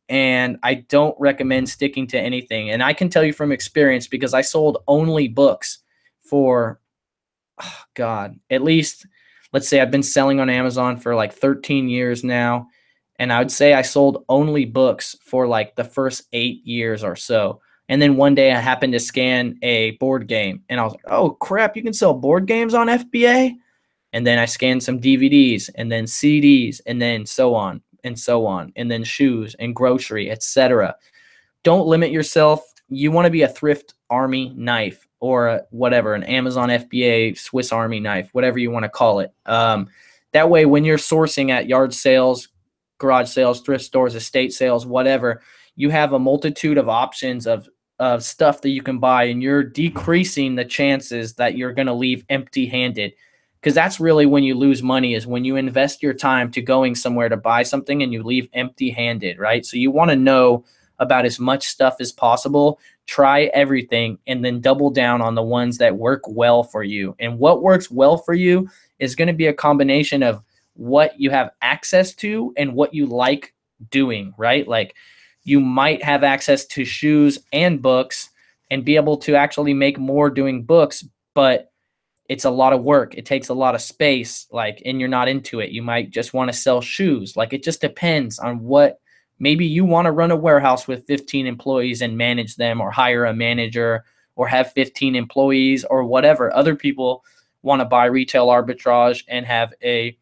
And I don't recommend sticking to anything. And I can tell you from experience, because I sold only books for, at least, let's say I've been selling on Amazon for like 13 years now. And I would say I sold only books for like the first 8 years or so. And then one day I happened to scan a board game and I was like, oh crap, you can sell board games on FBA? And then I scanned some DVDs and then CDs and then so on and so on, and then shoes and grocery, etc. Don't limit yourself. You want to be a thrift army knife or whatever, an Amazon FBA Swiss Army knife, whatever you want to call it. That way, when you're sourcing at yard sales, garage sales, thrift stores, estate sales, whatever, you have a multitude of options of stuff that you can buy, and you're decreasing the chances that you're going to leave empty-handed. Because that's really when you lose money, is when you invest your time to going somewhere to buy something and you leave empty-handed, right? So you want to know about as much stuff as possible, try everything, and then double down on the ones that work well for you. And what works well for you is going to be a combination of what you have access to and what you like doing, right? Like, you might have access to shoes and books and be able to actually make more doing books, but it's a lot of work. It takes a lot of space, like, and you're not into it. You might just want to sell shoes. Like, it just depends on what, maybe you want to run a warehouse with 15 employees and manage them, or hire a manager, or have 15 employees, or whatever. Other people want to buy retail arbitrage and have a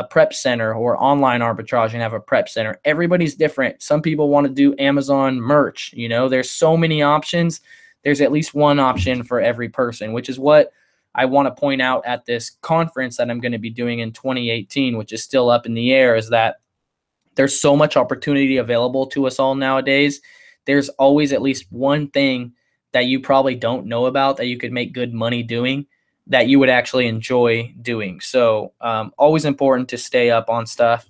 prep center, or online arbitrage and have a prep center. Everybody's different. Some people want to do Amazon merch. You know, there's so many options. There's at least one option for every person, which is what I want to point out at this conference that I'm going to be doing in 2018, which is still up in the air, is that there's so much opportunity available to us all nowadays. There's always at least one thing that you probably don't know about that you could make good money doing, that you would actually enjoy doing. So always important to stay up on stuff.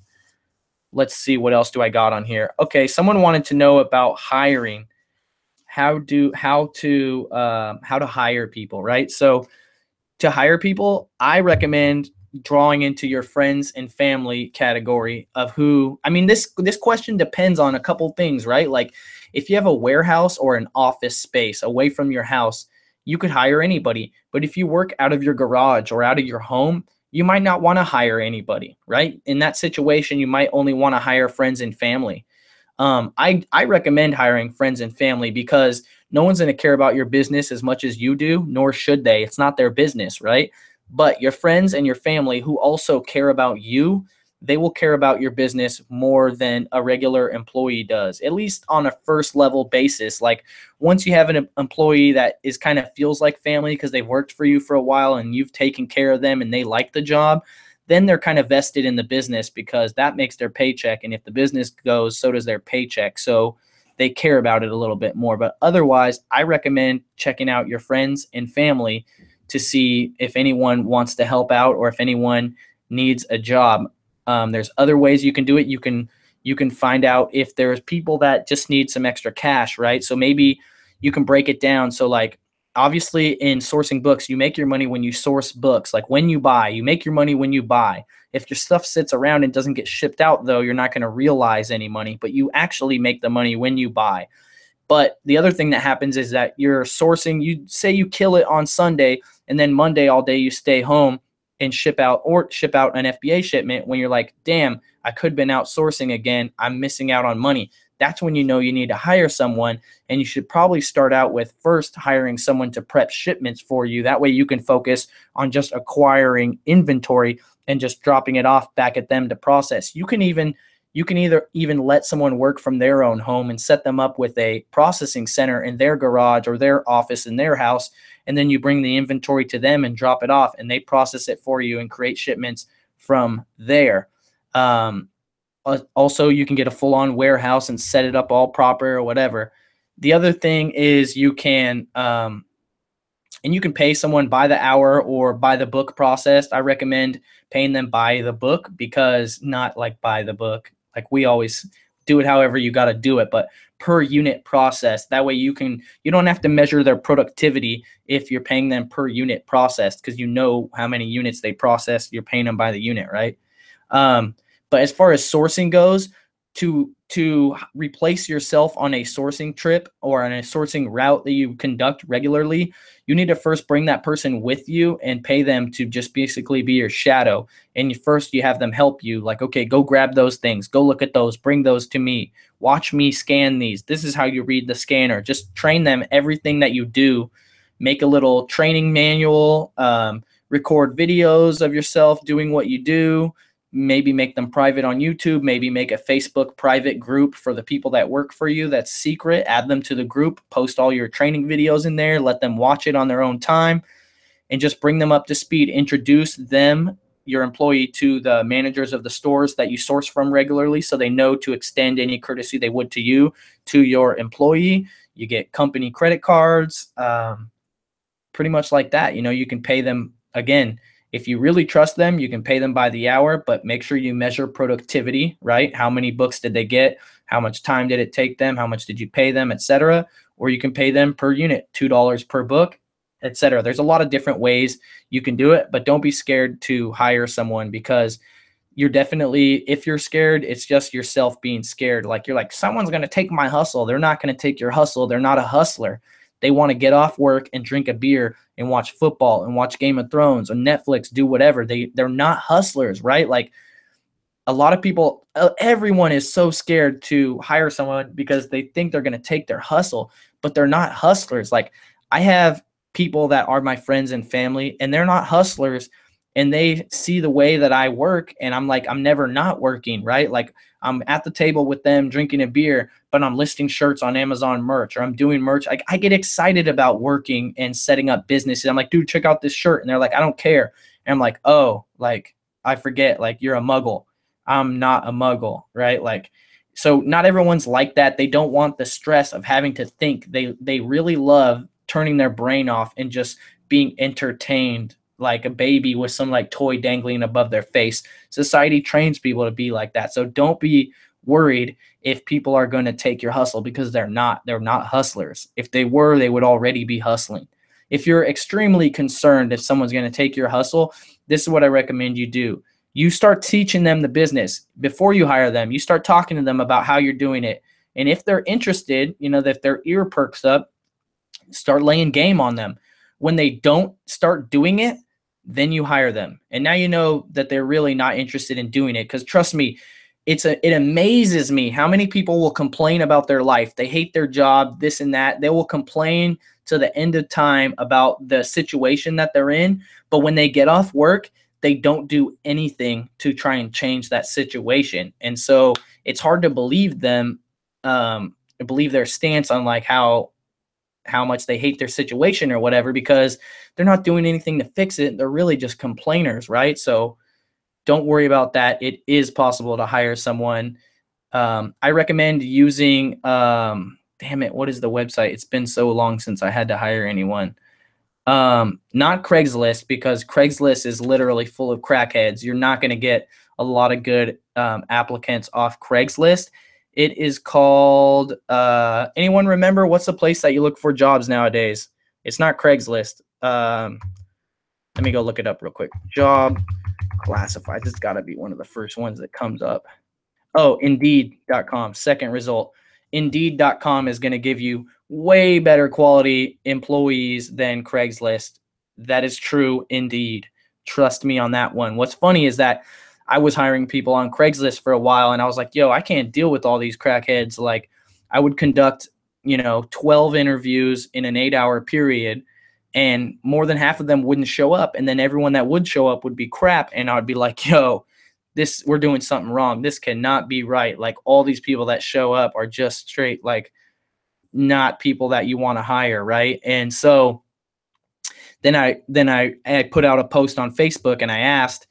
Let's see, what else do I got on here? Okay, someone wanted to know about hiring, how to hire people, right? So to hire people, I recommend drawing into your friends and family category of who. I mean, this question depends on a couple things, right? Like, if you have a warehouse or an office space away from your house, you could hire anybody. But if you work out of your garage or out of your home, you might not want to hire anybody, right? In that situation, you might only want to hire friends and family. I recommend hiring friends and family, because no one's going to care about your business as much as you do, nor should they. It's not their business, right? But your friends and your family who also care about you, they will care about your business more than a regular employee does, at least on a first level basis. Like, once you have an employee that is kind of feels like family because they've worked for you for a while and you've taken care of them and they like the job, then they're kind of vested in the business, because that makes their paycheck. And if the business goes, so does their paycheck. So they care about it a little bit more. But otherwise, I recommend checking out your friends and family to see if anyone wants to help out or if anyone needs a job. There's other ways you can do it. You can find out if there's people that just need some extra cash, right? So maybe you can break it down. So like, obviously in sourcing books, you make your money when you source books. Like when you buy, you make your money when you buy. If your stuff sits around and doesn't get shipped out, though, you're not going to realize any money, but you actually make the money when you buy. But the other thing that happens is that you're sourcing, you say you kill it on Sunday, and then Monday all day you stay home and ship out an FBA shipment when you're like, damn, I could have been outsourcing again. I'm missing out on money. That's when you know you need to hire someone, and you should probably start out with first hiring someone to prep shipments for you. That way you can focus on just acquiring inventory and just dropping it off back at them to process. You can either let someone work from their own home and set them up with a processing center in their garage or their office in their house, and then you bring the inventory to them and drop it off, and they process it for you and create shipments from there. Also, you can get a full-on warehouse and set it up all proper or whatever. The other thing is you can pay someone by the hour or by the book processed. I recommend paying them by the book, because not like by the book. Like we always do it however you got to do it, but per unit process. That way you don't have to measure their productivity if you're paying them per unit processed, because you know how many units they process. You're paying them by the unit, right? But as far as sourcing goes, to replace yourself on a sourcing trip or on a sourcing route that you conduct regularly, you need to first bring that person with you and pay them to just basically be your shadow. And first you have them help you, like, okay, go grab those things, go look at those, bring those to me, watch me scan these. This is how you read the scanner. Just train them everything that you do. Make a little training manual, record videos of yourself doing what you do. Maybe make them private on YouTube, maybe make a Facebook private group for the people that work for you that's secret, add them to the group, post all your training videos in there, let them watch it on their own time, and just bring them up to speed. Introduce them, your employee, to the managers of the stores that you source from regularly, so they know to extend any courtesy they would to you, to your employee. You get company credit cards, pretty much like that. You can pay them, again, if you really trust them, you can pay them by the hour, but make sure you measure productivity, right? How many books did they get? How much time did it take them? How much did you pay them, etc.? Or you can pay them per unit, $2 per book, etc. There's a lot of different ways you can do it, but don't be scared to hire someone, because you're definitely, if you're scared, it's just yourself being scared. Like you're like, someone's going to take my hustle. They're not going to take your hustle. They're not a hustler. They want to get off work and drink a beer and watch football and watch Game of Thrones or Netflix, do whatever. They're not hustlers, right? Like a lot of people, everyone is so scared to hire someone because they think they're going to take their hustle, but they're not hustlers. Like I have people that are my friends and family, and they're not hustlers, and they see the way that I work, and I'm like, I'm never not working, right? Like I'm at the table with them drinking a beer, but I'm listing shirts on Amazon merch, or I'm doing merch. I get excited about working and setting up businesses. I'm like, dude, check out this shirt. And they're like, I don't care. And I'm like, oh, like I forget, like you're a muggle. I'm not a muggle, right? Like, so not everyone's like that. They don't want the stress of having to think. They really love turning their brain off and just being entertained like a baby with some like toy dangling above their face. Society trains people to be like that. So don't be worried if people are going to take your hustle, because they're not hustlers. If they were, they would already be hustling. If you're extremely concerned if someone's going to take your hustle, this is what I recommend you do. You start teaching them the business before you hire them. You start talking to them about how you're doing it. And if they're interested, if their ear perks up, start laying game on them. When they don't start doing it, then you hire them. And now you know that they're really not interested in doing it. Because trust me, it amazes me how many people will complain about their life. They hate their job, this and that. They will complain to the end of time about the situation that they're in. But when they get off work, they don't do anything to try and change that situation. And so it's hard to believe them, believe their stance on like how much they hate their situation or whatever, because they're not doing anything to fix it. They're really just complainers, right? So don't worry about that. It is possible to hire someone. I recommend using, damn it, what is the website? It's been so long since I had to hire anyone. Not Craigslist, because Craigslist is literally full of crackheads. You're not going to get a lot of good applicants off Craigslist. It is called, anyone remember what's the place that you look for jobs nowadays? It's not Craigslist. Let me go look it up real quick. Job classified. This has got to be one of the first ones that comes up. Oh, Indeed.com. Second result. Indeed.com is going to give you way better quality employees than Craigslist. That is true indeed. Trust me on that one. What's funny is that I was hiring people on Craigslist for a while, and I was like, yo, I can't deal with all these crackheads. Like, I would conduct, 12 interviews in an 8-hour period, and more than half of them wouldn't show up. And then everyone that would show up would be crap. And I'd be like, yo, we're doing something wrong. This cannot be right. Like, all these people that show up are just straight, like, not people that you want to hire. Right. And so then I put out a post on Facebook, and I asked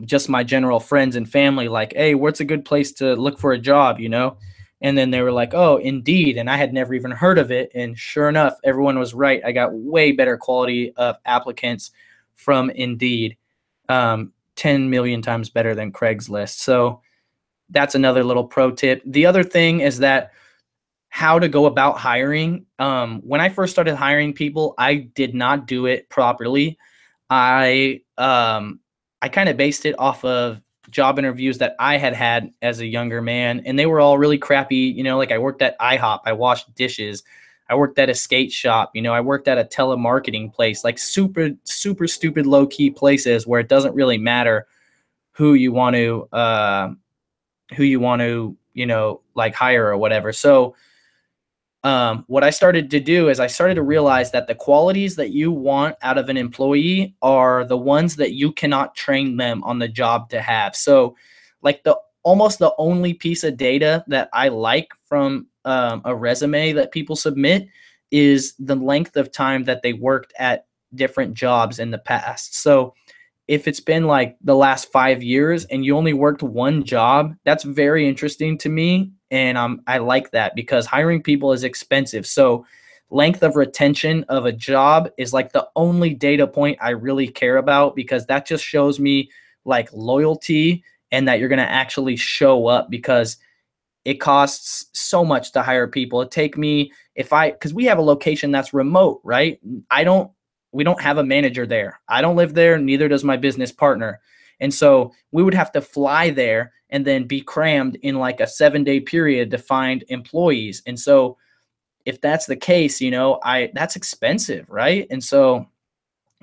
just my general friends and family, like, hey, what's a good place to look for a job, And then they were like, oh, Indeed. And I had never even heard of it. And sure enough, everyone was right. I got way better quality of applicants from Indeed, 10 million times better than Craigslist. So that's another little pro tip. The other thing is that how to go about hiring. When I first started hiring people, I did not do it properly. I kind of based it off of job interviews that I had as a younger man, and they were all really crappy. Like, I worked at IHOP, I washed dishes, I worked at a skate shop, I worked at a telemarketing place, like super, super stupid low key places where it doesn't really matter who you want to, like, hire or whatever. So, what I started to do is I started to realize that the qualities that you want out of an employee are the ones that you cannot train them on the job to have. So, like, almost the only piece of data that I like from a resume that people submit is the length of time that they worked at different jobs in the past. So if it's been like the last 5 years and you only worked one job, that's very interesting to me. And I like that, because hiring people is expensive. So length of retention of a job is like the only data point I really care about, because that just shows me like loyalty and that you're going to actually show up, because it costs so much to hire people. It take me, because we have a location that's remote, right? We don't have a manager there. I don't live there. Neither does my business partner. And so we would have to fly there and then be crammed in like a 7-day period to find employees. And so if that's the case, that's expensive, right? And so,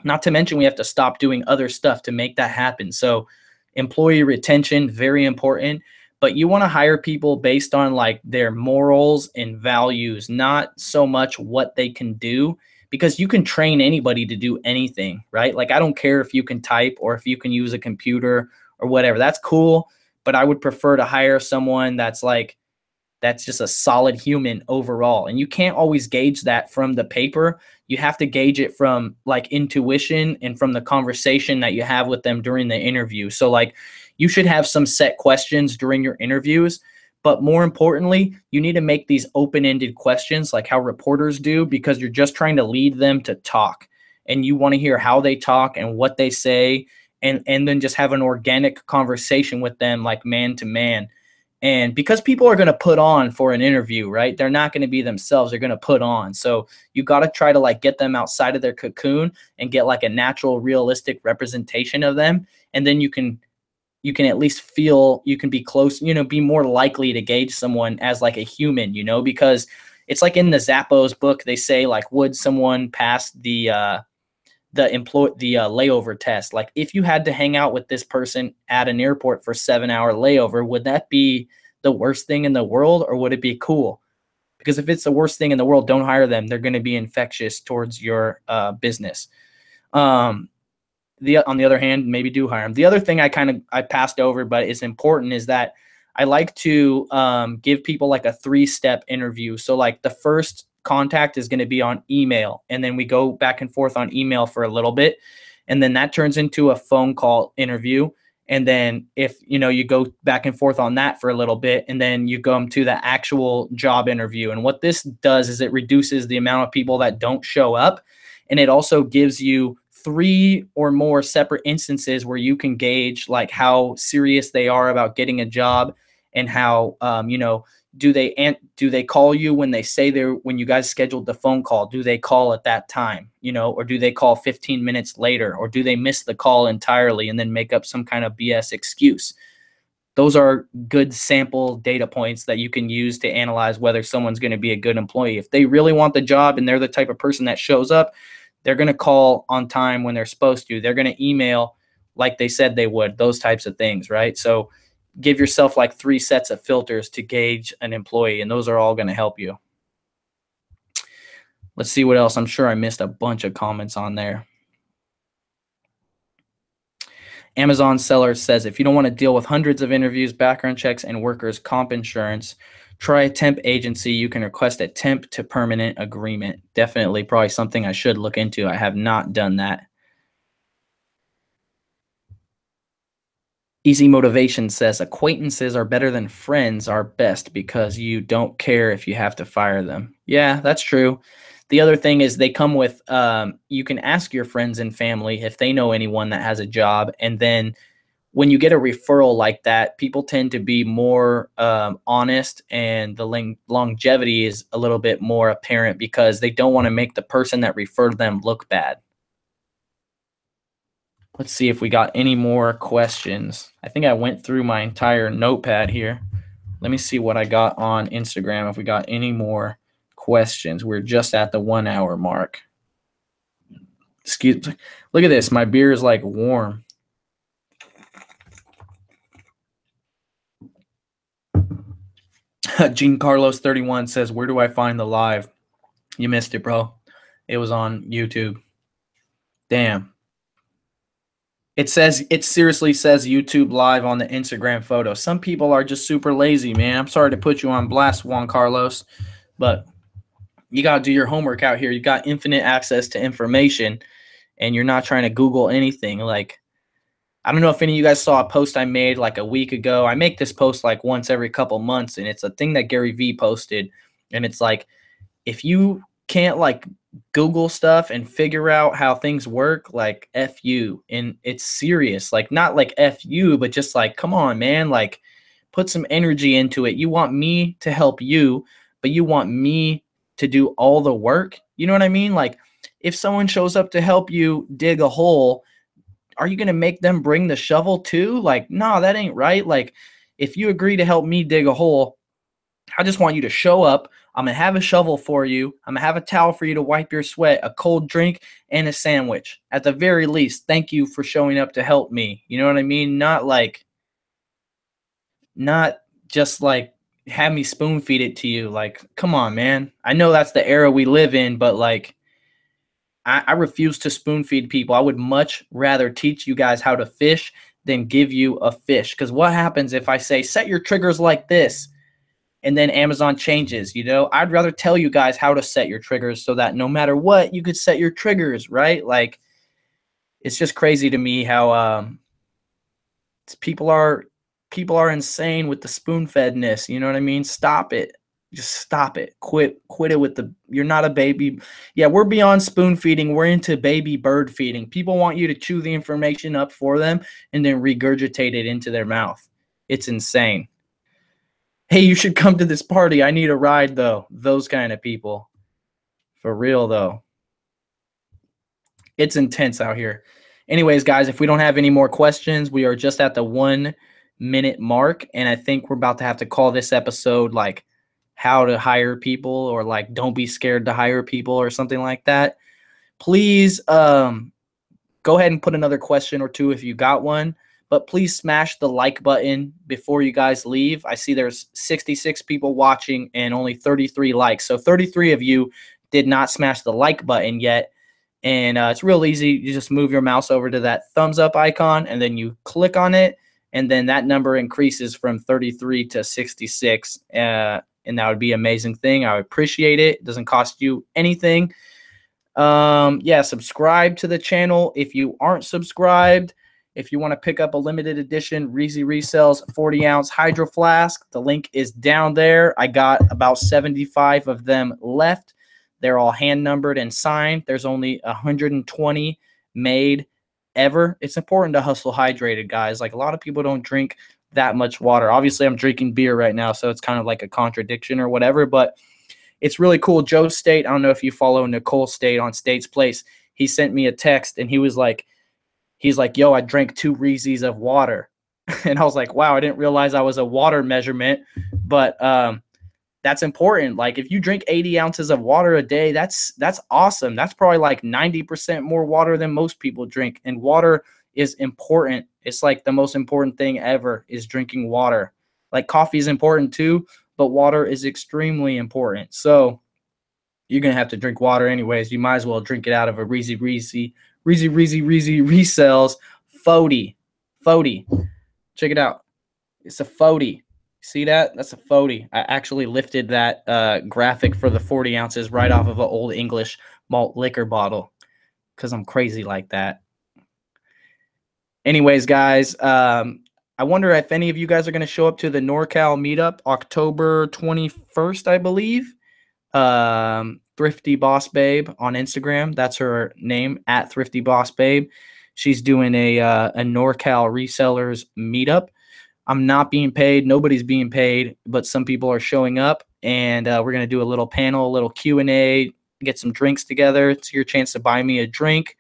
not to mention, we have to stop doing other stuff to make that happen. So employee retention, very important. But you want to hire people based on like their morals and values, not so much what they can do, because you can train anybody to do anything, right? Like, I don't care if you can type or if you can use a computer or whatever. That's cool. But I would prefer to hire someone that's just a solid human overall. And you can't always gauge that from the paper. You have to gauge it from like intuition and from the conversation that you have with them during the interview. So like, you should have some set questions during your interviews, but more importantly, you need to make these open-ended questions like how reporters do, because you're just trying to lead them to talk, and you want to hear how they talk and what they say, and then just have an organic conversation with them, like man to man. And because people are going to put on for an interview, right? They're not going to be themselves. They're going to put on. So you got to try to like get them outside of their cocoon and get like a natural, realistic representation of them. And then you can at least feel, you can be close, be more likely to gauge someone as like a human, because it's like in the Zappos book, they say like, would someone pass the layover test? Like, if you had to hang out with this person at an airport for 7-hour layover, would that be the worst thing in the world, or would it be cool? Because if it's the worst thing in the world, don't hire them. They're going to be infectious towards your business. On the other hand, maybe do hire them. The other thing I passed over, but is important, is that I like to give people like a 3-step interview. So like the first contact is going to be on email, and then we go back and forth on email for a little bit, and then that turns into a phone call interview. And then if you go back and forth on that for a little bit, and then you go to the actual job interview. And what this does is it reduces the amount of people that don't show up, and it also gives you 3 or more separate instances where you can gauge like how serious they are about getting a job, and how Do they call you when they say when you guys scheduled the phone call? Do they call at that time, or do they call 15 minutes later, or do they miss the call entirely and then make up some kind of BS excuse? Those are good sample data points that you can use to analyze whether someone's going to be a good employee. If they really want the job and they're the type of person that shows up, they're going to call on time when they're supposed to. They're going to email like they said they would, those types of things, right? So give yourself like 3 sets of filters to gauge an employee, and those are all going to help you. Let's see what else. I'm sure I missed a bunch of comments on there. Amazon seller says, if you don't want to deal with hundreds of interviews, background checks, and workers' comp insurance, try a temp agency. You can request a temp to permanent agreement. Definitely probably something I should look into. I have not done that. Easy Motivation says, acquaintances are better than friends are best because you don't care if you have to fire them. Yeah, that's true. The other thing is they come with, you can ask your friends and family if they know anyone that has a job. And then when you get a referral like that, people tend to be more honest, and the longevity is a little bit more apparent because they don't want to make the person that referred them look bad. Let's see if we got any more questions. I think I went through my entire notepad here. Let me see what I got on Instagram, if we got any more questions. We're just at the 1 hour mark. Excuse me. Look at this. My beer is like warm. Gene Carlos 31 says, where do I find the live? You missed it, bro. It was on YouTube. Damn. It seriously says YouTube live on the Instagram photo. Some people are just super lazy, man. I'm sorry to put you on blast, Juan Carlos, but you got to do your homework out here. You got infinite access to information, and you're not trying to Google anything. Like, I don't know if any of you guys saw a post I made like a week ago. I make this post like once every couple months, and it's a thing that Gary Vee posted. And it's like, if you can't like Google stuff and figure out how things work, like F you. And it's serious, like not like F you, but just like, come on, man, like put some energy into it. You want me to help you, but you want me to do all the work. You know what I mean? Like if someone shows up to help you dig a hole, are you going to make them bring the shovel too? Like, no, that ain't right. Like if you agree to help me dig a hole, I just want you to show up. I'm going to have a shovel for you. I'm going to have a towel for you to wipe your sweat, a cold drink, and a sandwich. At the very least, thank you for showing up to help me. You know what I mean? Not just like have me spoon feed it to you. Like, come on, man. I know that's the era we live in, but like, I refuse to spoon feed people. I would much rather teach you guys how to fish than give you a fish. Because what happens if I say, set your triggers like this, and then Amazon changes, you know? I'd rather tell you guys how to set your triggers so that no matter what, you could set your triggers, right? Like, it's just crazy to me how people are insane with the spoon-fedness, you know what I mean? Stop it. Just stop it. Quit it with you're not a baby. Yeah, we're beyond spoon feeding. We're into baby bird feeding. People want you to chew the information up for them and then regurgitate it into their mouth. It's insane. Hey, you should come to this party. I need a ride, though. Those kind of people. For real, though. It's intense out here. Anyways, guys, if we don't have any more questions, we are just at the 1 minute mark. And I think we're about to have to call this episode like how to hire people, or like don't be scared to hire people, or something like that. Please go ahead and put another question or two if you got one. But please smash the like button before you guys leave. I see there's 66 people watching and only 33 likes. So 33 of you did not smash the like button yet. And it's real easy. You just move your mouse over to that thumbs up icon, and then you click on it. And then that number increases from 33 to 66. And that would be an amazing thing. I would appreciate it. It doesn't cost you anything. Yeah, subscribe to the channel if you aren't subscribed. If you want to pick up a limited edition Reezy Resells 40-ounce Hydro Flask, the link is down there. I got about 75 of them left. They're all hand-numbered and signed. There's only 120 made ever. It's important to hustle hydrated, guys. Like, a lot of people don't drink that much water. Obviously, I'm drinking beer right now, so it's kind of like a contradiction or whatever, but it's really cool. Joe State, I don't know if you follow Nicole State on State's Place. He sent me a text, and he's like, yo, I drank 2 Reese's of water. And I was like, wow, I didn't realize I was a water measurement, but that's important. Like if you drink 80 ounces of water a day, that's awesome. That's probably like 90% more water than most people drink. And water is important. It's like the most important thing ever is drinking water. Like coffee is important too, but water is extremely important. So you're going to have to drink water anyways. You might as well drink it out of a Resells 40. Check it out. It's a 40. See that? That's a 40. I actually lifted that graphic for the 40 ounces right off of an old English malt liquor bottle because I'm crazy like that. Anyways, guys, I wonder if any of you guys are going to show up to the NorCal meetup October 21st, I believe. Thrifty Boss Babe on Instagram. That's her name, at Thrifty Boss Babe. She's doing a NorCal resellers meetup. I'm not being paid. Nobody's being paid, but some people are showing up, and we're going to do a little panel, a little Q&A, get some drinks together. It's your chance to buy me a drink.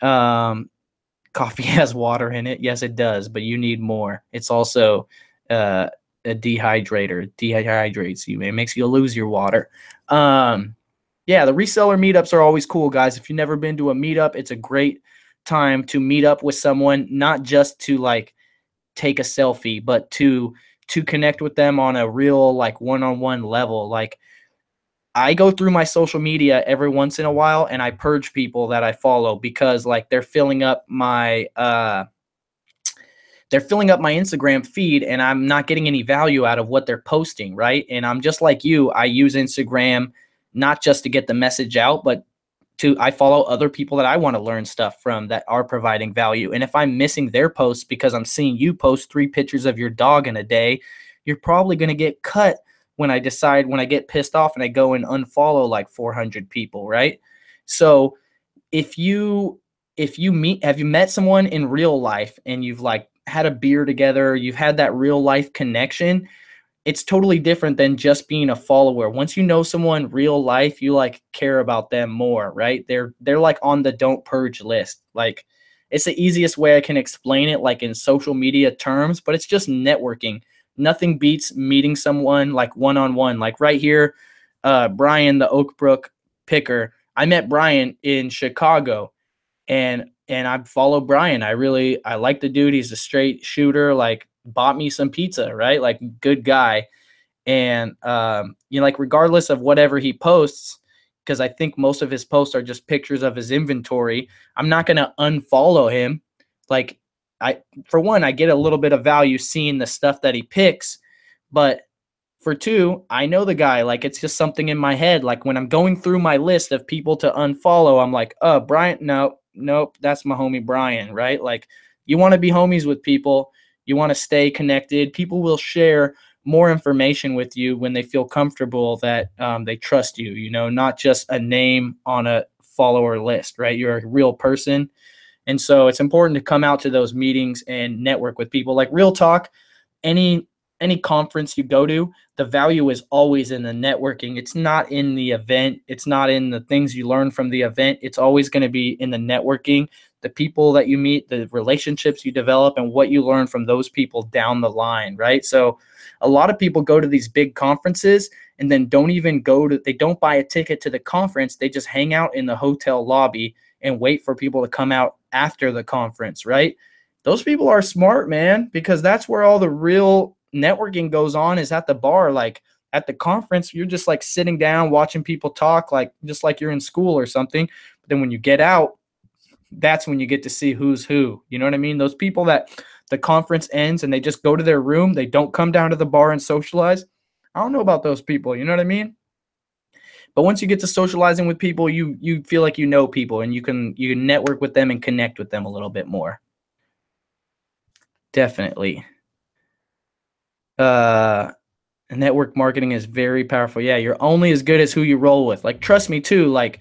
Coffee has water in it. Yes, it does, but you need more. It's also a dehydrator. It dehydrates you. It makes you lose your water. Yeah, the reseller meetups are always cool, guys. If you've never been to a meetup, it's a great time to meet up with someone, not just to like take a selfie, but to connect with them on a real like one-on-one level. Like I go through my social media every once in a while and I purge people that I follow because like they're filling up my Instagram feed and I'm not getting any value out of what they're posting, right? And I'm just like you. I use Instagram not just to get the message out, but I follow other people that I want to learn stuff from that are providing value. And if I'm missing their posts because I'm seeing you post 3 pictures of your dog in a day, you're probably going to get cut when I get pissed off and I go and unfollow like 400 people, right? So have you met someone in real life and you've like had a beer together, you've had that real life connection, it's totally different than just being a follower. Once you know someone real life, you like care about them more, right? They're like on the don't purge list. Like it's the easiest way I can explain it, like in social media terms, but it's just networking. Nothing beats meeting someone like one-on-one. Like right here, Brian, the Oak Brook picker. I met Brian in Chicago and I follow Brian. I like the dude. He's a straight shooter, like bought me some pizza, right? Like good guy. And, like regardless of whatever he posts, because I think most of his posts are just pictures of his inventory, I'm not going to unfollow him. Like for one, I get a little bit of value seeing the stuff that he picks, but for two, I know the guy. Like it's just something in my head. Like when I'm going through my list of people to unfollow, I'm like, oh, Brian, nope, that's my homie Brian, right? Like you want to be homies with people. You want to stay connected. People will share more information with you when they feel comfortable that they trust you, not just a name on a follower list, right? You're a real person. And so it's important to come out to those meetings and network with people. Like real talk, any conference you go to, the value is always in the networking. It's not in the event. It's not in the things you learn from the event. It's always going to be in the networking, the people that you meet, the relationships you develop, and what you learn from those people down the line, right? So a lot of people go to these big conferences and then they don't buy a ticket to the conference. They just hang out in the hotel lobby and wait for people to come out after the conference, right? Those people are smart, man, because that's where all the real networking goes on, is at the bar. Like at the conference, you're just like sitting down watching people talk, like just like you're in school or something. But then when you get out, that's when you get to see who's who. You know what I mean? Those people that the conference ends and they just go to their room, they don't come down to the bar and socialize. I don't know about those people. You know what I mean? But once you get to socializing with people, you feel like you know people and you can network with them and connect with them a little bit more. Definitely. Network marketing is very powerful. Yeah, you're only as good as who you roll with. Like, trust me too. Like,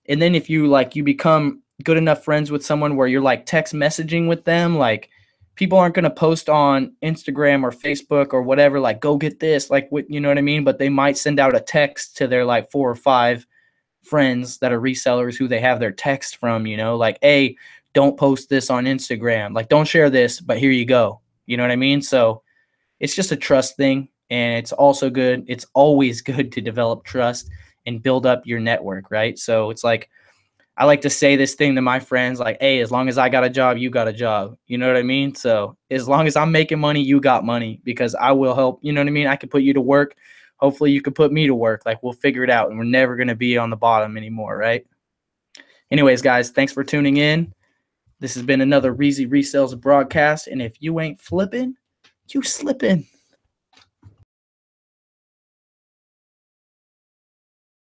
and then if you become good enough friends with someone where you're like text messaging with them, like people aren't going to post on Instagram or Facebook or whatever, like, go get this, like, what, you know what I mean? But they might send out a text to their like 4 or 5 friends that are resellers who they have their text from, you know, like, hey, don't post this on Instagram. Like, don't share this, but here you go. You know what I mean? So it's just a trust thing. And it's also good. It's always good to develop trust and build up your network, right? So it's like, I like to say this thing to my friends, like, hey, as long as I got a job, you got a job. You know what I mean? So as long as I'm making money, you got money, because I will help. You know what I mean? I can put you to work. Hopefully you could put me to work. Like, we'll figure it out, and we're never going to be on the bottom anymore, right? Anyways, guys, thanks for tuning in. This has been another Reezy Resells broadcast. And if you ain't flipping, you slipping.